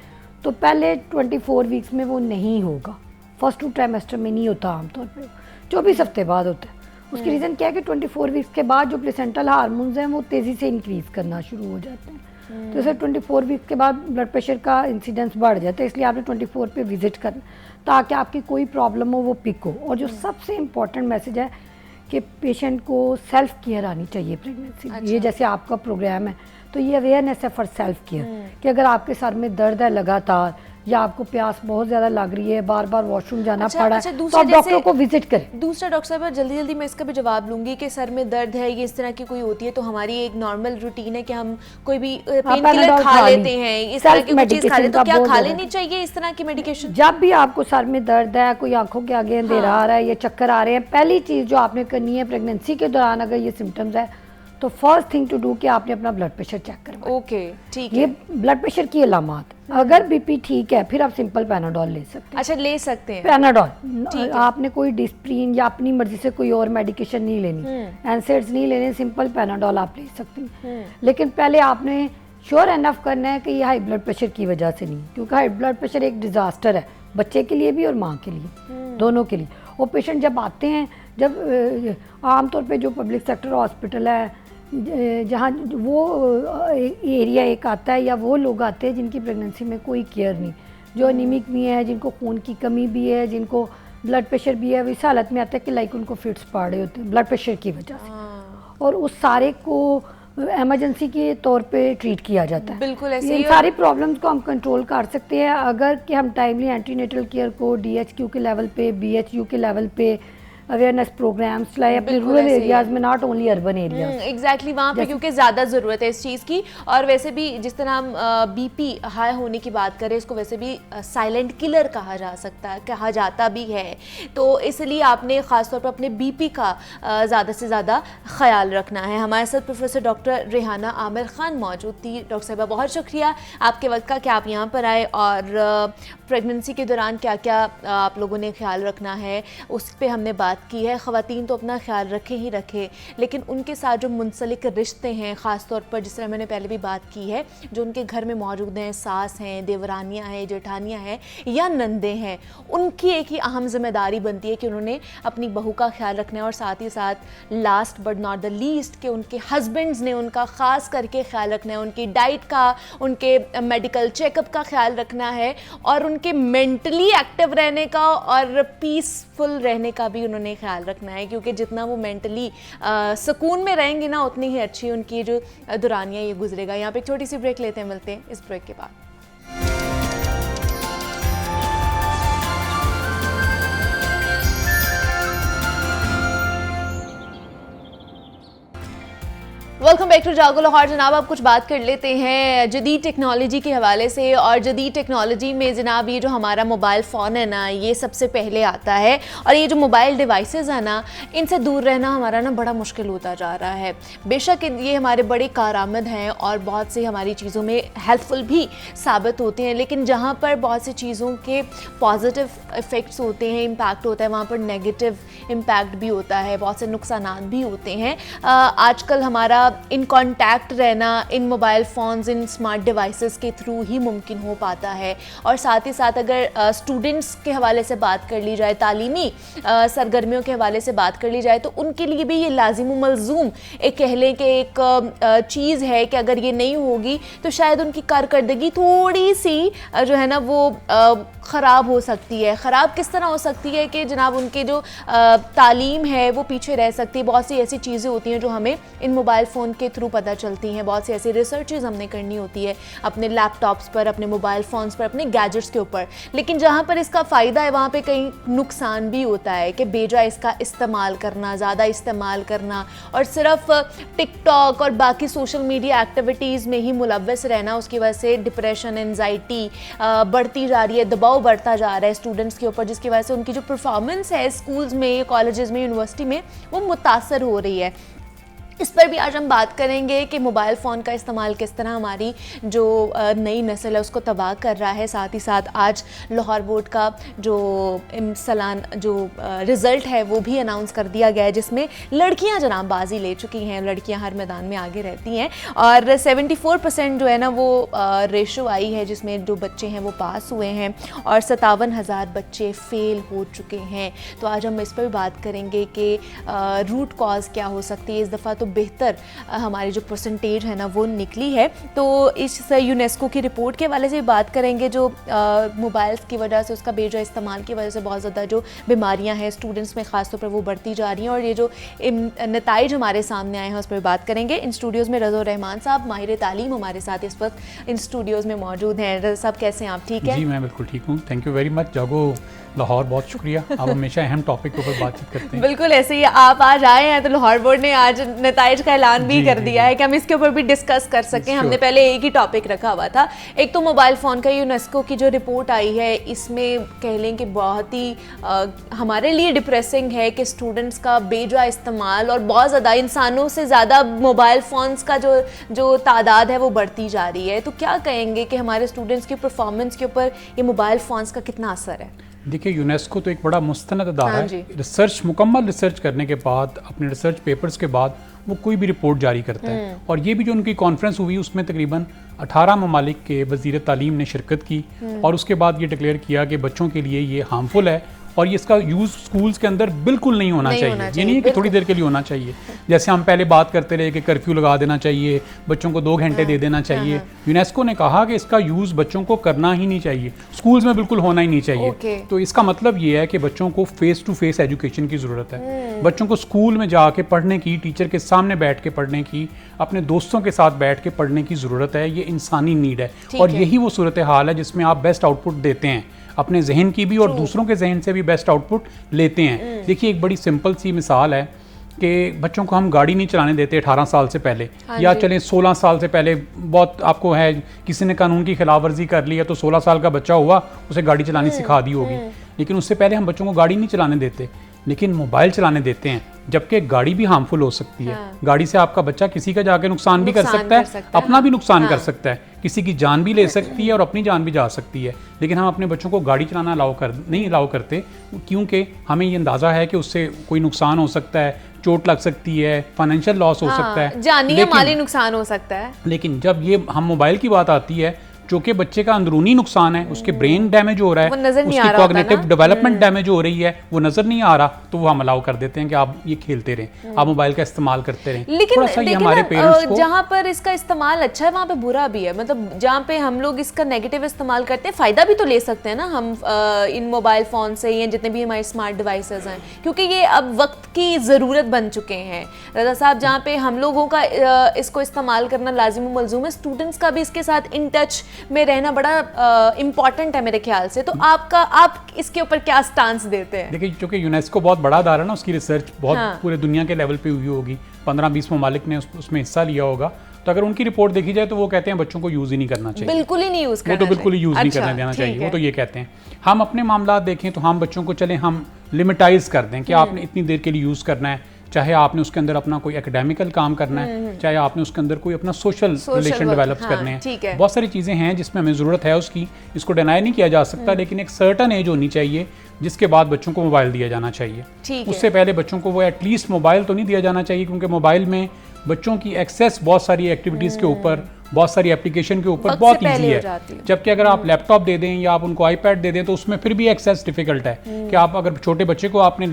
तो पहले 24 वीक्स में वो नहीं होगा, फर्स्ट 2 ट्राइमेस्टर में नहीं होता, आमतौर पर 24 हफ्ते बाद होता है। उसकी रीज़न क्या है कि 24 वीक्स के बाद जो प्लेसेंटल हार्मोन्स हैं वो तेज़ी से इंक्रीज़ करना शुरू हो जाते हैं। तो इसे 24 वीक के बाद ब्लड प्रेशर का इंसिडेंस बढ़ जाता है, इसलिए आपने 24 पे विजिट करना ताकि आपकी कोई प्रॉब्लम हो वो पिक हो। और जो सबसे इम्पॉर्टेंट मैसेज है कि पेशेंट को सेल्फ केयर आनी चाहिए प्रेगनेंसी में। ये जैसे आपका प्रोग्राम है तो ये अवेयरनेस है फॉर सेल्फ केयर कि अगर आपके सर में दर्द है लगातार या आपको प्यास बहुत ज़्यादा लग रही है, बार बार वॉशरूम जाना पड़ा है, तो आप डॉक्टर को विजिट करें। दूसरा डॉक्टर साहब जल्दी जल्दी मैं इसका भी जवाब लूंगी कि सर में दर्द है ये इस तरह की कोई होती है तो हमारी एक नॉर्मल रूटीन है कि हम कोई भी पेन किलर खा लेते हैं, इस तरह की कोई चीज़ खा लेते, तो क्या खा लेनी चाहिए इस तरह की मेडिकेशन? जब भी आपको सर में दर्द है, कोई आंखों के आगे अंधेरा आ रहा है या चक्कर आ रहे हैं, पहली चीज़ जो आपने करनी है प्रेगनेंसी के दौरान अगर ये सिम्टम्स है तो फर्स्ट थिंग टू डू कि आपने अपना ब्लड प्रेशर चेक करवाएं। ओके, ठीक है। ये ब्लड प्रेशर की अलामत। अगर बीपी ठीक है फिर आप सिंपल पैनाडोल ले सकते हैं। अच्छा, ले सकते हैं पैनाडोल। आपने कोई डिस्प्रिन या अपनी मर्जी से कोई और मेडिकेशन नहीं लेनी, एनसेड्स नहीं लेने, सिंपल पैनाडोल आप ले सकते हैं। लेकिन पहले आपने श्योर एनफ करना है कि ये हाई ब्लड प्रेशर की वजह से नहीं, क्योंकि हाई ब्लड प्रेशर एक डिजास्टर है बच्चे के लिए भी और माँ के लिए, दोनों के लिए। वो पेशेंट जब आते हैं, जब आमतौर पे जो पब्लिक सेक्टर हॉस्पिटल है जहाँ वो एरिया एक आता है या वो लोग आते हैं जिनकी प्रेगनेंसी में कोई केयर नहीं, जो एनीमिक भी है, जिनको खून की कमी भी है, जिनको ब्लड प्रेशर भी है, इस हालत में आता है कि लाइक उनको फिट्स पड़ रहे होते हैं ब्लड प्रेशर की वजह से, और उस सारे को इमरजेंसी के तौर पे ट्रीट किया जाता है। बिल्कुल ऐसे इन सारी प्रॉब्लम्स को हम कंट्रोल कर सकते हैं अगर कि हम टाइमली एंटीनेटल केयर को DHQ के लेवल पे, BHU के लेवल पे अवेयरनेस प्रोग्राम्स चलाए अपने रूरल एरियाज में, not only urban areas. Exactly, वहाँ पे क्योंकि ज़्यादा ज़रूरत है इस चीज़ की। और वैसे भी जिस तरह हम BP हाई होने की बात करें, इसको वैसे भी साइलेंट किलर कहा जा सकता है, कहा जाता भी है, तो इसलिए आपने ख़ासतौर पर अपने BP का ज़्यादा से ज़्यादा ख्याल रखना है। हमारे साथ प्रोफेसर डॉक्टर रेहाना आमिर खान मौजूद थी। डॉक्टर साहिबा बहुत शुक्रिया आपके वक्त का कि आप यहाँ पर आए और प्रेगनेंसी के दौरान क्या क्या आप लोगों ने ख्याल रखना है उस पर हमने बात की है। ख़वातीन तो अपना ख्याल रखे ही रखे, लेकिन उनके साथ जो मुंसलिक रिश्ते हैं, ख़ास तौर पर जिस तरह मैंने पहले भी बात की है, जो उनके घर में मौजूद हैं, सास हैं, देवरानियाँ हैं, जेठानियाँ हैं या नंदे हैं, उनकी एक ही अहम जिम्मेदारी बनती है कि उन्होंने अपनी बहू का ख्याल रखना है। और साथ ही साथ last but not the least कि उनके हस्बैंड्स ने उनका ख़ास करके ख्याल रखना है, उनकी डाइट का, उनके मेडिकल चेकअप का ख्याल रखना है, और उनके मेंटली एक्टिव रहने का और पीसफुल रहने का भी उन्होंने ख्याल रखना है, क्योंकि जितना वो मेंटली सुकून में रहेंगे ना, उतनी ही अच्छी उनकी जो दौरानियाँ ये गुजरेगा। यहाँ पे एक छोटी सी ब्रेक लेते हैं, मिलते हैं इस ब्रेक के बाद। Welcome back to Jago Lahore. जनाब, आप कुछ बात कर लेते हैं जदीद टेक्नोलॉजी के हवाले से। और जदीद टेक्नोलॉजी में जनाब ये जो हमारा मोबाइल फ़ोन है ना, ये सबसे पहले आता है। और ये जो मोबाइल डिवाइसेस है ना, इनसे दूर रहना हमारा ना बड़ा मुश्किल होता जा रहा है। बेशक ये हमारे बड़े कारआमद हैं और बहुत सी हमारी चीज़ों में हेल्पफुल भी साबित होते हैं, लेकिन जहाँ पर बहुत सी चीज़ों के पॉजिटिव इफ़ेक्ट्स होते हैं, इम्पैक्ट होता है, वहाँ पर नेगेटिव इम्पैक्ट भी होता है, बहुत से नुकसानात भी होते हैं। आजकल हमारा इन कांटेक्ट रहना इन मोबाइल फ़ोन्स, इन स्मार्ट डिवाइसेस के थ्रू ही मुमकिन हो पाता है। और साथ ही साथ अगर स्टूडेंट्स के हवाले से बात कर ली जाए, तालीमी सरगर्मियों के हवाले से बात कर ली जाए, तो उनके लिए भी ये लाजिम मलजूम एक कह लें कि एक चीज़ है कि अगर ये नहीं होगी तो शायद उनकी कारकर्दगी थोड़ी सी जो है ना वो ख़राब हो सकती है। ख़राब किस तरह हो सकती है कि जनाब उनके जो तालीम है वो पीछे रह सकती है। बहुत सी ऐसी चीज़ें होती हैं जो हमें इन मोबाइल फ़ोन के थ्रू पता चलती हैं, बहुत सी ऐसी रिसर्चेस हमने करनी होती है अपने लैपटॉप्स पर, अपने मोबाइल फ़ोन्स पर, अपने गैजेट्स के ऊपर। लेकिन जहाँ पर इसका फ़ायदा है वहाँ पे कहीं नुकसान भी होता है कि बेजा इसका इस्तेमाल करना, ज़्यादा इस्तेमाल करना और सिर्फ टिकटॉक और बाकी सोशल मीडिया एक्टिविटीज़ में ही मुलव्वस रहना, उसकी वजह से डिप्रेशन, एंजाइटी बढ़ती जा रही है, दबाव बढ़ता जा रहा है स्टूडेंट्स के ऊपर, जिसकी वजह से उनकी जो परफॉर्मेंस है स्कूल्स में, कॉलेजेस में, यूनिवर्सिटी में, वो मुतासर हो रही है। इस पर भी आज हम बात करेंगे कि मोबाइल फ़ोन का इस्तेमाल किस तरह हमारी जो नई नस्ल है उसको तबाह कर रहा है। साथ ही साथ आज लाहौर बोर्ड का जो सालान जो रिज़ल्ट है वो भी अनाउंस कर दिया गया है, जिसमें लड़कियां जनाब बाजी ले चुकी हैं। लड़कियां हर मैदान में आगे रहती हैं और 74% जो है ना वो रेशो आई है जिसमें जो बच्चे हैं वो पास हुए हैं और 57,000 बच्चे फ़ेल हो चुके हैं। तो आज हम इस पर भी बात करेंगे कि रूट कॉज क्या हो सकती है। इस दफ़ा तो तो बेहतर हमारी जो परसेंटेज है ना वो निकली है। तो इस यूनेस्को की रिपोर्ट के हवाले से बात करेंगे, जो मोबाइल्स की वजह से, उसका बेजा इस्तेमाल की वजह से बहुत ज़्यादा जो बीमारियां हैं स्टूडेंट्स में ख़ासतौर पर वो बढ़ती जा रही हैं, और ये जो नताइज हमारे सामने आए हैं उस पर बात करेंगे। इन स्टूडियोज़ में रज़ा रहमान साहब माहिर तालीम हमारे साथ इस वक्त इन स्टूडियोज़ में मौजूद हैं। रज़ा साहब कैसे हैं आप, ठीक है? जी मैं बिल्कुल ठीक हूँ, थैंक यू वेरी मच। जागो लाहौर, बहुत शुक्रिया, आप हमेशा अहम टॉपिक के ऊपर बातचीत करते हैं। बिल्कुल ऐसे ही आप आज आए हैं तो लाहौर बोर्ड ने आज नताइज का ऐलान भी कर दिया है कि हम इसके ऊपर भी डिस्कस कर सकें। हमने पहले एक ही टॉपिक रखा हुआ था, एक तो मोबाइल फ़ोन का। यूनेस्को की जो रिपोर्ट आई है इसमें कह लें कि बहुत ही हमारे लिए डिप्रेसिंग है कि स्टूडेंट्स का बेजा इस्तेमाल और बहुत ज़्यादा इंसानों से ज़्यादा मोबाइल फ़ोन्स का जो तादाद है वो बढ़ती जा रही है। तो क्या कहेंगे कि हमारे स्टूडेंट्स की परफॉर्मेंस के ऊपर ये मोबाइल फ़ोन्स का कितना असर है? देखिए, यूनेस्को तो एक बड़ा मुस्तनद अदारा है। रिसर्च, मुकम्मल रिसर्च करने के बाद, अपने रिसर्च पेपर्स के बाद वो कोई भी रिपोर्ट जारी करता है। और ये भी जो उनकी कॉन्फ्रेंस हुई उसमें तकरीबन 18 ममालिक के वज़ीर तालीम ने शिरकत की और उसके बाद ये डिक्लेयर किया कि बच्चों के लिए ये हार्मफुल है और ये इसका यूज़ स्कूल्स के अंदर बिल्कुल नहीं होना चाहिए। ये नहीं है कि थोड़ी देर के लिए होना चाहिए, जैसे हम पहले बात करते रहे कि कर्फ्यू लगा देना चाहिए, बच्चों को 2 घंटे दे देना चाहिए। यूनेस्को ने कहा कि इसका यूज़ बच्चों को करना ही नहीं चाहिए, स्कूल्स में बिल्कुल होना ही नहीं चाहिए। तो इसका मतलब ये है कि बच्चों को फेस टू फेस एजुकेशन की ज़रूरत है। बच्चों को स्कूल में जाके पढ़ने की, टीचर के सामने बैठ के पढ़ने की, अपने दोस्तों के साथ बैठ के पढ़ने की ज़रूरत है। ये इंसानी नीड है और यही वो सूरत हाल है जिसमें आप बेस्ट आउटपुट देते हैं, अपने जहन की भी और दूसरों के जहन से भी बेस्ट आउटपुट लेते हैं। देखिए, एक बड़ी सिंपल सी मिसाल है कि बच्चों को हम गाड़ी नहीं चलाने देते 18 साल से पहले, या चलें 16 साल से पहले। बहुत आपको है, किसी ने कानून की खिलाफ वर्जी कर ली है तो 16 साल का बच्चा हुआ, उसे गाड़ी चलानी सिखा दी होगी, लेकिन उससे पहले हम बच्चों को गाड़ी नहीं चलाने देते, लेकिन मोबाइल चलाने देते हैं। जबकि गाड़ी भी हार्मफुल हो सकती है। गाड़ी से आपका बच्चा किसी का जाके नुकसान भी कर सकता है, अपना भी नुकसान कर सकता है, किसी की जान भी ले सकती है और अपनी जान भी जा सकती है। लेकिन हम अपने बच्चों को गाड़ी चलाना नहीं अलाउ करते, क्योंकि हमें ये अंदाज़ा है कि उससे कोई नुकसान हो सकता है, चोट लग सकती है, फाइनेंशियल लॉस हो सकता है, जानी या माली नुकसान हो सकता है। लेकिन जब ये हम मोबाइल की बात आती है, जो कि बच्चे का अंदरूनी नुकसान है, उसके ब्रेन डैमेज हो रहा है, उसकी कॉग्निटिव डेवलपमेंट डैमेज हो रही है, वो नजर नहीं आ रहा, तो वो हम अलाउ कर देते हैं कि आप ये खेलते रहें, आप मोबाइल का इस्तेमाल करते रहें। लेकिन हमारे पेरेंट्स को जहाँ पर इसका इस्तेमाल अच्छा है वहाँ पे बुरा भी है। मतलब जहाँ पे हम लोग इसका नेगेटिव इस्तेमाल करते हैं, फ़ायदा भी तो ले सकते हैं ना हम इन मोबाइल फ़ोन से या जितने भी हमारे स्मार्ट डिवाइसेस हैं, क्योंकि ये अब वक्त की ज़रूरत बन चुके हैं। रज़ा साहब, जहाँ पे हम लोगों का इसको इस्तेमाल करना लाजिम मलजूम है, स्टूडेंट्स का भी इसके साथ इन टच में रहना बड़ा इम्पॉर्टेंट है मेरे ख्याल से। तो आप इसके ऊपर क्या स्टांस देते हैं? देखिए, चूंकि यूनेस्को बहुत बड़ा अदारा है ना, उसकी रिसर्च बहुत पूरे दुनिया के लेवल पे हुई होगी, 15-20 ममालिक ने उसमें हिस्सा लिया होगा। तो अगर उनकी रिपोर्ट देखी जाए तो वो कहते हैं बच्चों को यूज़ ही नहीं करना चाहिए, बिल्कुल ही नहीं यूज़ करना, वो तो बिल्कुल ही यूज़ नहीं करने देना चाहिए। वो तो ये कहते हैं। हम अपने मामला देखें तो हम बच्चों को चलें हम लिमिटाइज कर दें कि आपने इतनी देर के लिए यूज़ करना है, चाहे आपने उसके अंदर अपना कोई एकेडमिकल काम करना है, चाहे आपने उसके अंदर कोई अपना सोशल रिलेशन डेवलप करने हैं। बहुत सारी चीज़ें हैं जिसमें हमें ज़रूरत है उसकी, इसको डिनाई नहीं किया जा सकता, लेकिन एक सर्टन एज होनी चाहिए जिसके बाद बच्चों को मोबाइल दिया जाना चाहिए। उससे पहले बच्चों को वो एटलीस्ट मोबाइल तो नहीं दिया जाना चाहिए, क्योंकि मोबाइल में बच्चों की एक्सेस बहुत सारी एक्टिविटीज़ के ऊपर, बहुत सारी एप्लीकेशन के ऊपर बहुत ईजी है। जबकि अगर आप लैपटॉप दे दें या आप उनको आईपैड दे दें तो उसमें फिर भी एक्सेस डिफिकल्ट है। कि आप अगर छोटे बच्चे को आपने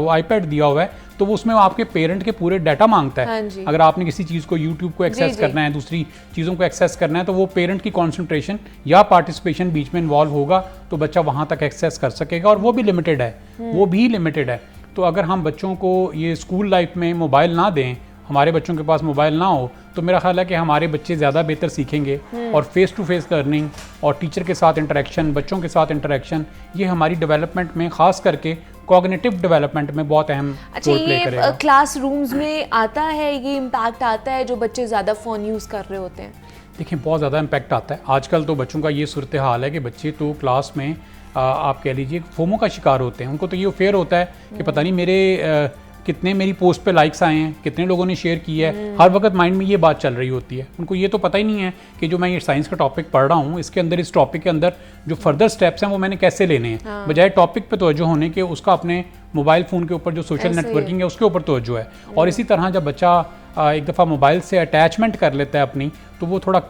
आईपैड दिया हुआ है तो वो उसमें आपके पेरेंट के पूरे डाटा मांगता है। अगर आपने किसी चीज़ को यूट्यूब को एक्सेस करना है, दूसरी चीज़ों को एक्सेस करना है, तो वो पेरेंट की कॉन्सेंट्रेशन या पार्टिसिपेशन बीच में इन्वॉल्व होगा तो बच्चा वहाँ तक एक्सेस कर सकेगा, और वो भी लिमिटेड है, वो भी लिमिटेड है। तो अगर हम बच्चों को ये स्कूल लाइफ में मोबाइल ना दें, हमारे बच्चों के पास मोबाइल ना हो, तो मेरा ख्याल है कि हमारे बच्चे ज़्यादा बेहतर सीखेंगे। और फेस टू फेस लर्निंग और टीचर के साथ इंटरेक्शन, बच्चों के साथ इंटरेक्शन, ये हमारी डेवलपमेंट में, ख़ास करके कॉग्निटिव डेवलपमेंट में बहुत अहम रोल प्ले करेगा। क्लासरूम्स में आता है ये इम्पैक्ट आता है जो बच्चे ज़्यादा फ़ोन यूज़ कर रहे होते हैं? देखिए, बहुत ज़्यादा इम्पैक्ट आता है। आजकल तो बच्चों का ये सूरत हाल है कि बच्चे तो क्लास में आप कह लीजिए फोमो का शिकार होते हैं। उनको तो ये फेयर होता है कि पता नहीं कितने मेरी पोस्ट पे लाइक्स आए हैं, कितने लोगों ने शेयर किया है, हर वक्त माइंड में ये बात चल रही होती है। उनको ये तो पता ही नहीं है कि जो मैं ये साइंस का टॉपिक पढ़ रहा हूँ, इसके अंदर, इस टॉपिक के अंदर जो फर्दर स्टेप्स हैं वो मैंने कैसे लेने हैं। बजाय टॉपिक पे तवज्जो होने के उसका अपने मोबाइल फ़ोन के ऊपर जो सोशल नेटवर्किंग है उसके ऊपर तवज्जो है। और इसी तरह जब बच्चा एक दफ़ा मोबाइल से अटैचमेंट कर लेता है अपनी, तो वो थोड़ा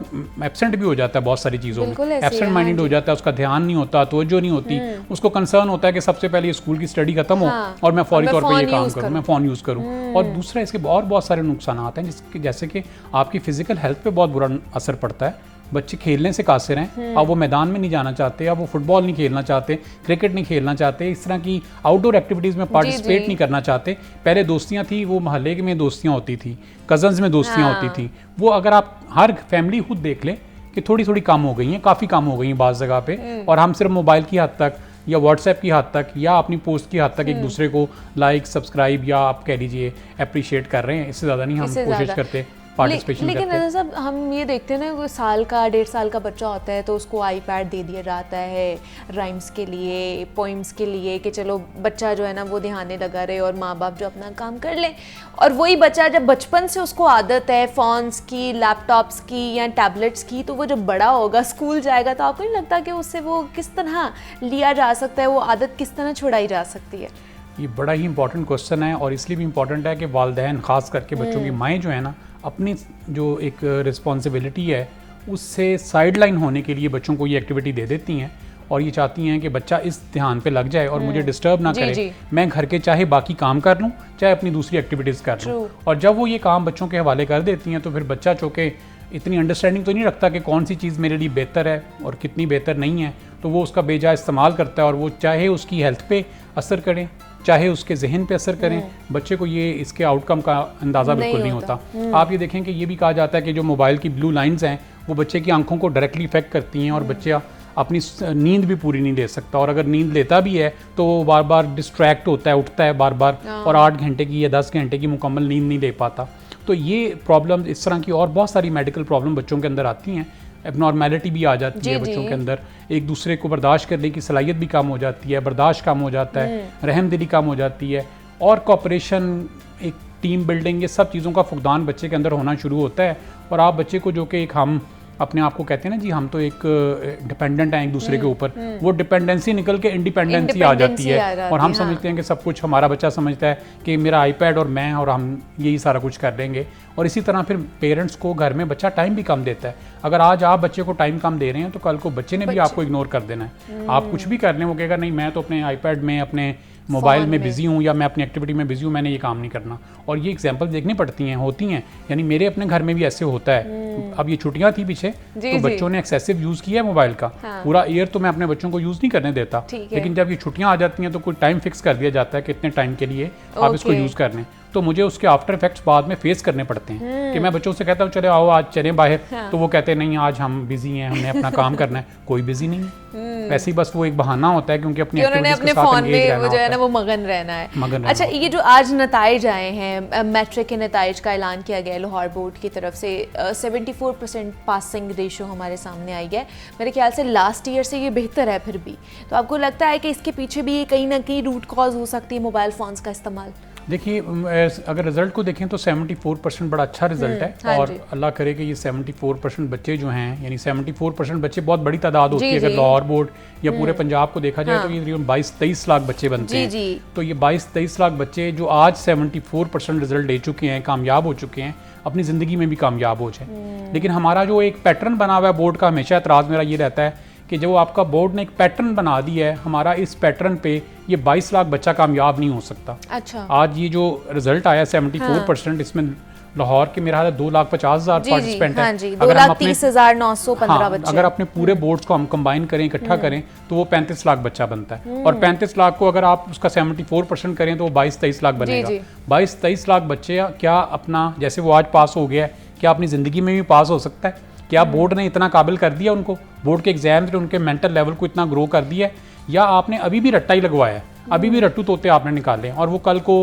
एब्सेंट भी हो जाता है बहुत सारी चीज़ों में, एब्सेंट माइंडेड हो जाता है, उसका ध्यान नहीं होता, तवज्जो नहीं होती, उसको कंसर्न होता है कि सबसे पहले ये स्कूल की स्टडी खत्म हो और मैं फौरी तौर पे ये काम करूँ, मैं फ़ोन यूज़ करूँ। और दूसरा इसके और बहुत सारे नुकसान हैं जैसे कि आपकी फ़िज़िकल हेल्थ पे बहुत बुरा असर पड़ता है। बच्चे खेलने से कासिर हैं, अब वो मैदान में नहीं जाना चाहते, अब वो फुटबॉल नहीं खेलना चाहते, क्रिकेट नहीं खेलना चाहते, इस तरह की आउटडोर एक्टिविटीज़ में पार्टिसिपेट नहीं करना चाहते। पहले दोस्तियां थी, वो मोहल्ले में दोस्तियां होती थी, कज़न्स में दोस्तियां होती थी, वो अगर आप हर फैमिली खुद देख लें कि थोड़ी थोड़ी कम हो गई हैं, काफ़ी कम हो गई हैं बाज़ जगह पे। और हम सिर्फ मोबाइल की हद तक या व्हाट्सएप की हद तक या अपनी पोस्ट की हद तक एक दूसरे को लाइक, सब्सक्राइब या आप कह लीजिए अप्रिशिएट कर रहे हैं, इससे ज़्यादा नहीं हम कोशिश करते पार्टिसिपेशन लेकिन करते। साहब हम ये देखते हैं ना, वो साल का 1.5 साल का बच्चा होता है तो उसको आईपैड दे दिया जाता है राइम्स के लिए, पोइम्स के लिए, कि चलो बच्चा जो है ना वो ध्यान लगा रहे और माँ बाप जो अपना काम कर लें। और वही बच्चा जब बचपन से उसको आदत है फ़ोन्स की, लैपटॉप्स की या टैबलेट्स की, तो वो जब बड़ा होगा, स्कूल जाएगा, तो आपको नहीं लगता कि उससे वो किस तरह लिया जा सकता है, वो आदत किस तरह छुड़ाई जा सकती है? ये बड़ा ही इंपॉर्टेंट क्वेश्चन है और इसलिए भी इम्पॉर्टेंट है कि वालिदैन ख़ास करके बच्चों की माएँ जो है ना, अपनी जो एक रिस्पॉन्सिबिलिटी है उससे साइडलाइन होने के लिए बच्चों को ये एक्टिविटी दे देती हैं और ये चाहती हैं कि बच्चा इस ध्यान पे लग जाए और मुझे डिस्टर्ब ना करे, मैं घर के चाहे बाकी काम कर लूँ चाहे अपनी दूसरी एक्टिविटीज़ कर लूँ। और जब वो ये काम बच्चों के हवाले कर देती हैं तो फिर बच्चा चूँकि इतनी अंडरस्टैंडिंग तो नहीं रखता कि कौन सी चीज़ मेरे लिए बेहतर है और कितनी बेहतर नहीं है, तो वो उसका बेजा इस्तेमाल करता है और वो चाहे उसकी हेल्थ पे असर करें, चाहे उसके जहन पे असर करें, बच्चे को ये इसके आउटकम का अंदाज़ा बिल्कुल नहीं होता। आप ये देखें कि ये भी कहा जाता है कि जो मोबाइल की ब्लू लाइंस हैं वो बच्चे की आंखों को डायरेक्टली इफेक्ट करती हैं और बच्चा अपनी नींद भी पूरी नहीं ले सकता, और अगर नींद लेता भी है तो वो बार बार डिस्ट्रैक्ट होता है, उठता है बार बार और 8 घंटे की या 10 घंटे की मुकम्मल नींद नहीं ले पाता। तो ये प्रॉब्लम, इस तरह की और बहुत सारी मेडिकल प्रॉब्लम बच्चों के अंदर आती हैं, एबनॉर्मेलिटी भी आ जाती है बच्चों के अंदर, एक दूसरे को बर्दाश्त करने की सलाहियत भी कम हो जाती है, बर्दाश्त कम हो जाता है, रहमदिली कम हो जाती है और कोऑपरेशन, एक टीम बिल्डिंग, ये सब चीज़ों का फुकदान बच्चे के अंदर होना शुरू होता है। और आप बच्चे को, जो कि एक हम अपने आप को कहते हैं ना जी, हम तो एक डिपेंडेंट हैं एक दूसरे के ऊपर, वो डिपेंडेंसी निकल के इंडिपेंडेंसी आ जाती है और हम समझते हैं कि सब कुछ हमारा बच्चा समझता है कि मेरा आईपैड और मैं और हम यही सारा कुछ कर लेंगे। और इसी तरह फिर पेरेंट्स को घर में बच्चा टाइम भी कम देता है। अगर आज आप बच्चे को टाइम कम दे रहे हैं तो कल को बच्चे ने भी आपको इग्नोर कर देना है। आप कुछ भी कर लें, वो कहेगा नहीं मैं तो अपने आईपैड में, अपने मोबाइल में बिजी हूँ या मैं अपनी एक्टिविटी में बिजी हूँ, मैंने ये काम नहीं करना। और ये एग्जांपल देखनी पड़ती हैं, होती हैं, यानी मेरे अपने घर में भी ऐसे होता है। अब ये छुट्टियां थी पीछे, तो बच्चों ने एक्सेसिव यूज़ किया है मोबाइल का, पूरा ईयर तो मैं अपने बच्चों को यूज़ नहीं करने देता, लेकिन जब ये छुट्टियां आ जाती हैं तो कोई टाइम फिक्स कर दिया जाता है कि इतने टाइम के लिए आप इसको यूज़ कर लें। तो मुझे उसके आफ्टर इफेक्ट्स बाद में फेस करने पड़ते हैं कि मैं बच्चों से कहता हूँ चले आओ आज चलें बाहर, तो वो कहते हैं नहीं आज हम बिजी हैं, हमने अपना काम करना है। कोई बिजी नहीं है, ऐसे ही बस वो एक बहाना होता है क्योंकि अपने फोन में वो जो है ना वो मगन रहना है। अच्छा, ये जो आज नताइज आए हैं, मैट्रिक के नताइज का ऐलान किया गया है लाहौर बोर्ड की तरफ से, 74% पासिंग रेशो हमारे सामने आई है। मेरे ख्याल से लास्ट ईयर से ये बेहतर है फिर भी। तो आपको लगता है कि इसके पीछे भी कहीं ना कहीं रूट कॉज हो सकती है मोबाइल फ़ोन्स का इस्तेमाल? देखिए, अगर रिजल्ट को देखें तो 74% बड़ा अच्छा रिजल्ट है और अल्लाह करे कि ये 74% बच्चे जो हैं, यानी 74% बच्चे बहुत बड़ी तादाद होती है। अगर लाहौर बोर्ड या पूरे पंजाब को देखा जाए तो ये तकरीबन 22-23 लाख बच्चे बनते हैं। तो ये 22-23 लाख बच्चे जो आज 74% रिजल्ट ले चुके हैं, कामयाब हो चुके हैं, अपनी ज़िंदगी में भी कामयाब हो जाए। लेकिन हमारा जो एक पैटर्न बना हुआ है बोर्ड का, हमेशा एतराज़ मेरा ये रहता है कि जो आपका बोर्ड ने एक पैटर्न बना दिया है, हमारा इस पैटर्न पे ये 22 लाख बच्चा कामयाब नहीं हो सकता। अच्छा, आज ये जो रिजल्ट आया 74%, इसमें लाहौर के मेरा 2,50,000 पार्टिसिपेंट हैं। अगर हम 2,30,915 बच्चे, अगर अपने पूरे बोर्ड्स को हम कंबाइन करें, इकट्ठा करें, तो वो 35 लाख बच्चा बनता है। और 35 लाख को अगर आप उसका 74% करें तो वो 22-23 लाख बनेगा। 22-23 लाख बच्चे क्या अपना, जैसे वो आज पास हो गया है, क्या अपनी ज़िंदगी में भी पास हो सकता है? क्या बोर्ड ने इतना काबिल कर दिया उनको, बोर्ड के एग्जाम ने उनके मेंटल लेवल को इतना ग्रो कर दिया है, या आपने अभी भी रट्टा ही लगवाया है, अभी भी रट्टू तोते आपने निकाले और वो कल को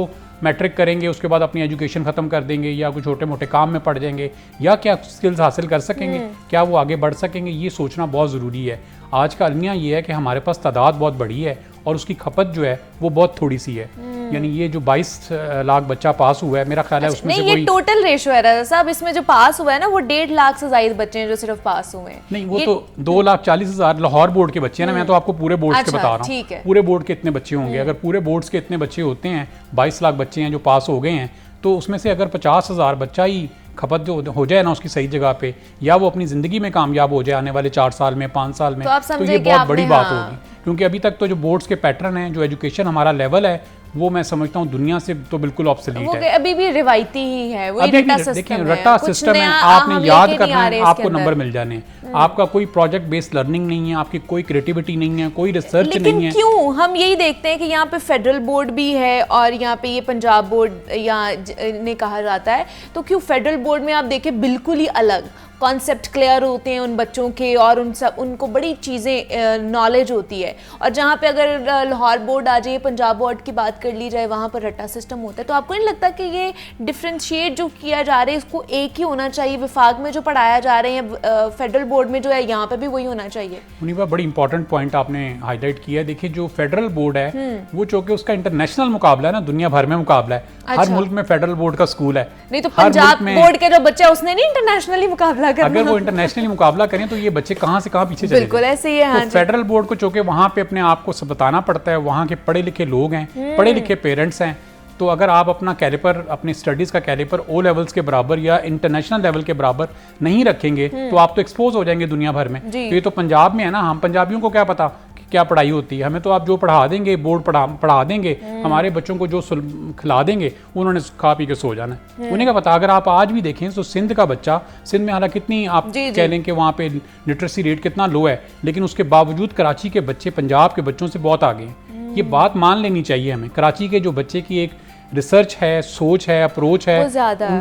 मैट्रिक करेंगे, उसके बाद अपनी एजुकेशन ख़त्म कर देंगे या कुछ छोटे मोटे काम में पड़ जाएंगे, या क्या स्किल्स हासिल कर सकेंगे, क्या वो आगे बढ़ सकेंगे? ये सोचना बहुत ज़रूरी है। आज का अलमिया ये है कि हमारे पास तादाद बहुत बड़ी है और उसकी खपत जो है वो बहुत थोड़ी सी है। यानी ये जो 22 लाख बच्चा पास हुआ है, मेरा ख्याल है उसमें से नहीं, ये टोटल रेशो है रज़ा साहब, इसमें जो पास हुआ है ना वो 1.5 लाख से ज्यादा बच्चे हैं जो सिर्फ पास हुए हैं। नहीं, वो तो 2,40,000 लाहौर बोर्ड के बच्चे हैं ना, मैं तो आपको पूरे बोर्ड्स के बता रहा हूँ, पूरे बोर्ड के इतने बच्चे होंगे। अगर पूरे बोर्ड्स के इतने बच्चे होते हैं, 22 लाख बच्चे हैं जो पास हो गए हैं, तो उसमें से अगर 50,000 बच्चा ही खपत जो हो जाए ना उसकी सही जगह पे, या वो अपनी ज़िंदगी में कामयाब हो जाए आने वाले 4 साल में, 5 साल में, तो ये बहुत बड़ी बात होगी। क्योंकि अभी तक तो जो बोर्ड्स के पैटर्न हैं, जो एजुकेशन हमारा लेवल है, वो मैं समझता हूँ दुनिया से तो बिल्कुल ऑब्सोलीट है। अभी भी रिवायती ही है, वो रट्टा सिस्टम है, आपने याद करना है, आपको नंबर मिल जाने हैं, आपका कोई प्रोजेक्ट बेस्ड लर्निंग नहीं है, आपकी कोई क्रिएटिविटी नहीं है, कोई रिसर्च नहीं है। क्यों हम यही देखते हैं कि यहाँ पे फेडरल बोर्ड भी है और यहाँ पे ये पंजाब बोर्ड यहाँ ने कहा जाता है, तो क्यों फेडरल बोर्ड में आप देखें बिल्कुल ही अलग कॉन्सेप्ट क्लियर होते हैं उन बच्चों के, और उनको बड़ी चीज़ें नॉलेज होती है। और जहाँ पे अगर लाहौर बोर्ड आ जाए, पंजाब बोर्ड की बात कर ली जाए, वहाँ पर रट्टा सिस्टम होता है। तो आपको नहीं लगता कि ये डिफ्रेंशिएट जो किया जा रहा है इसको एक ही होना चाहिए? विफाक में जो पढ़ाया जा रहे हैं फेडरल बोर्ड में जो है, यहाँ पे भी वही होना चाहिए। मुनीबा, बड़ी इंपॉर्टेंट पॉइंट आपने हाईलाइट किया है। देखिए, जो फेडरल बोर्ड है वो चूंकि उसका इंटरनेशनल मुकाबला है ना, दुनिया भर में मुकाबला है। हर मुल्क में फेडरल बोर्ड का स्कूल है। नहीं तो पंजाब बोर्ड के जो बच्चे उसने नहीं इंटरनेशनली मुकाबला करना। अगर वो इंटरनेशनली मुकाबला करें तो ये बच्चे कहाँ से कहाँ पीछे चले बिल्कुल ऐसे ही है। तो फेडरल बोर्ड को चूंकि वहाँ पे अपने आप को सब बताना पड़ता है, वहाँ के पढ़े लिखे लोग हैं, पढ़े लिखे पेरेंट्स हैं, तो अगर आप अपना कैलिपर, अपनी स्टडीज़ का कैलिपर ओ लेवल्स के बराबर या इंटरनेशनल लेवल के बराबर नहीं रखेंगे तो आप तो एक्सपोज हो जाएंगे दुनिया भर में। तो ये तो पंजाब में है ना, हम पंजाबियों को क्या पता कि क्या पढ़ाई होती है? हमें तो आप जो पढ़ा देंगे, बोर्ड पढ़ा देंगे, हमारे बच्चों को जो खिला देंगे उन्होंने खा पी के सो जाना है। उन्हें क्या पता? अगर आप आज भी देखें तो सिंध का बच्चा, सिंध में हालांकि कितनी आप कह लें कि वहाँ पे लिटरेसी रेट कितना लो है, लेकिन उसके बावजूद कराची के बच्चे पंजाब के बच्चों से बहुत आगे हैं। ये बात मान लेनी चाहिए हमें। कराची के जो बच्चे की एक रिसर्च है, सोच है, अप्रोच है,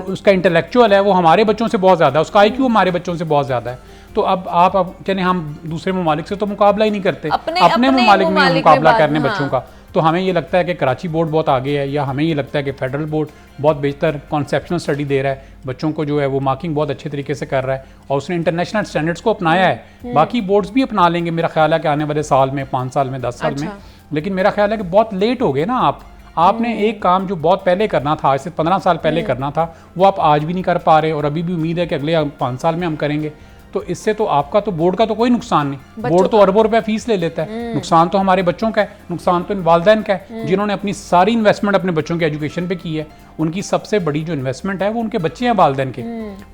उसका इंटेलेक्चुअल है, वो हमारे बच्चों से बहुत ज़्यादा है, उसका IQ हमारे बच्चों से बहुत ज़्यादा है। तो अब चले हम दूसरे ममालिक से तो मुकाबला ही नहीं करते, अपने ममालिक में मुकाबला करने बच्चों का। तो हमें ये लगता है कि कराची बोर्ड बहुत आगे है, या हमें ये लगता है कि फेडरल बोर्ड बहुत बेहतर कॉन्सेप्शनल स्टडी दे रहा है, बच्चों को जो है वो मार्किंग बहुत अच्छे तरीके से कर रहा है, और उसने इंटरनेशनल स्टैंडर्ड्स को अपनाया है। बाकी बोर्ड्स भी अपना लेंगे मेरा ख्याल है कि आने वाले साल में, 5 साल में, 10 साल में। लेकिन मेरा ख्याल है कि बहुत लेट हो गए ना आपने एक काम जो बहुत पहले करना था, आज से 15 साल पहले करना था, वो आप आज भी नहीं कर पा रहे, और अभी भी उम्मीद है कि अगले 5 साल में हम करेंगे। तो इससे तो आपका तो बोर्ड का तो कोई नुकसान नहीं, बोर्ड तो अरबों रुपए फीस ले लेता है, नुकसान तो हमारे बच्चों का है, नुकसान तो इन वालिदैन का है जिन्होंने अपनी सारी इन्वेस्टमेंट अपने बच्चों के एजुकेशन पे की है। उनकी सबसे बड़ी जो इन्वेस्टमेंट है वो उनके बच्चे हैं, वालिदैन के।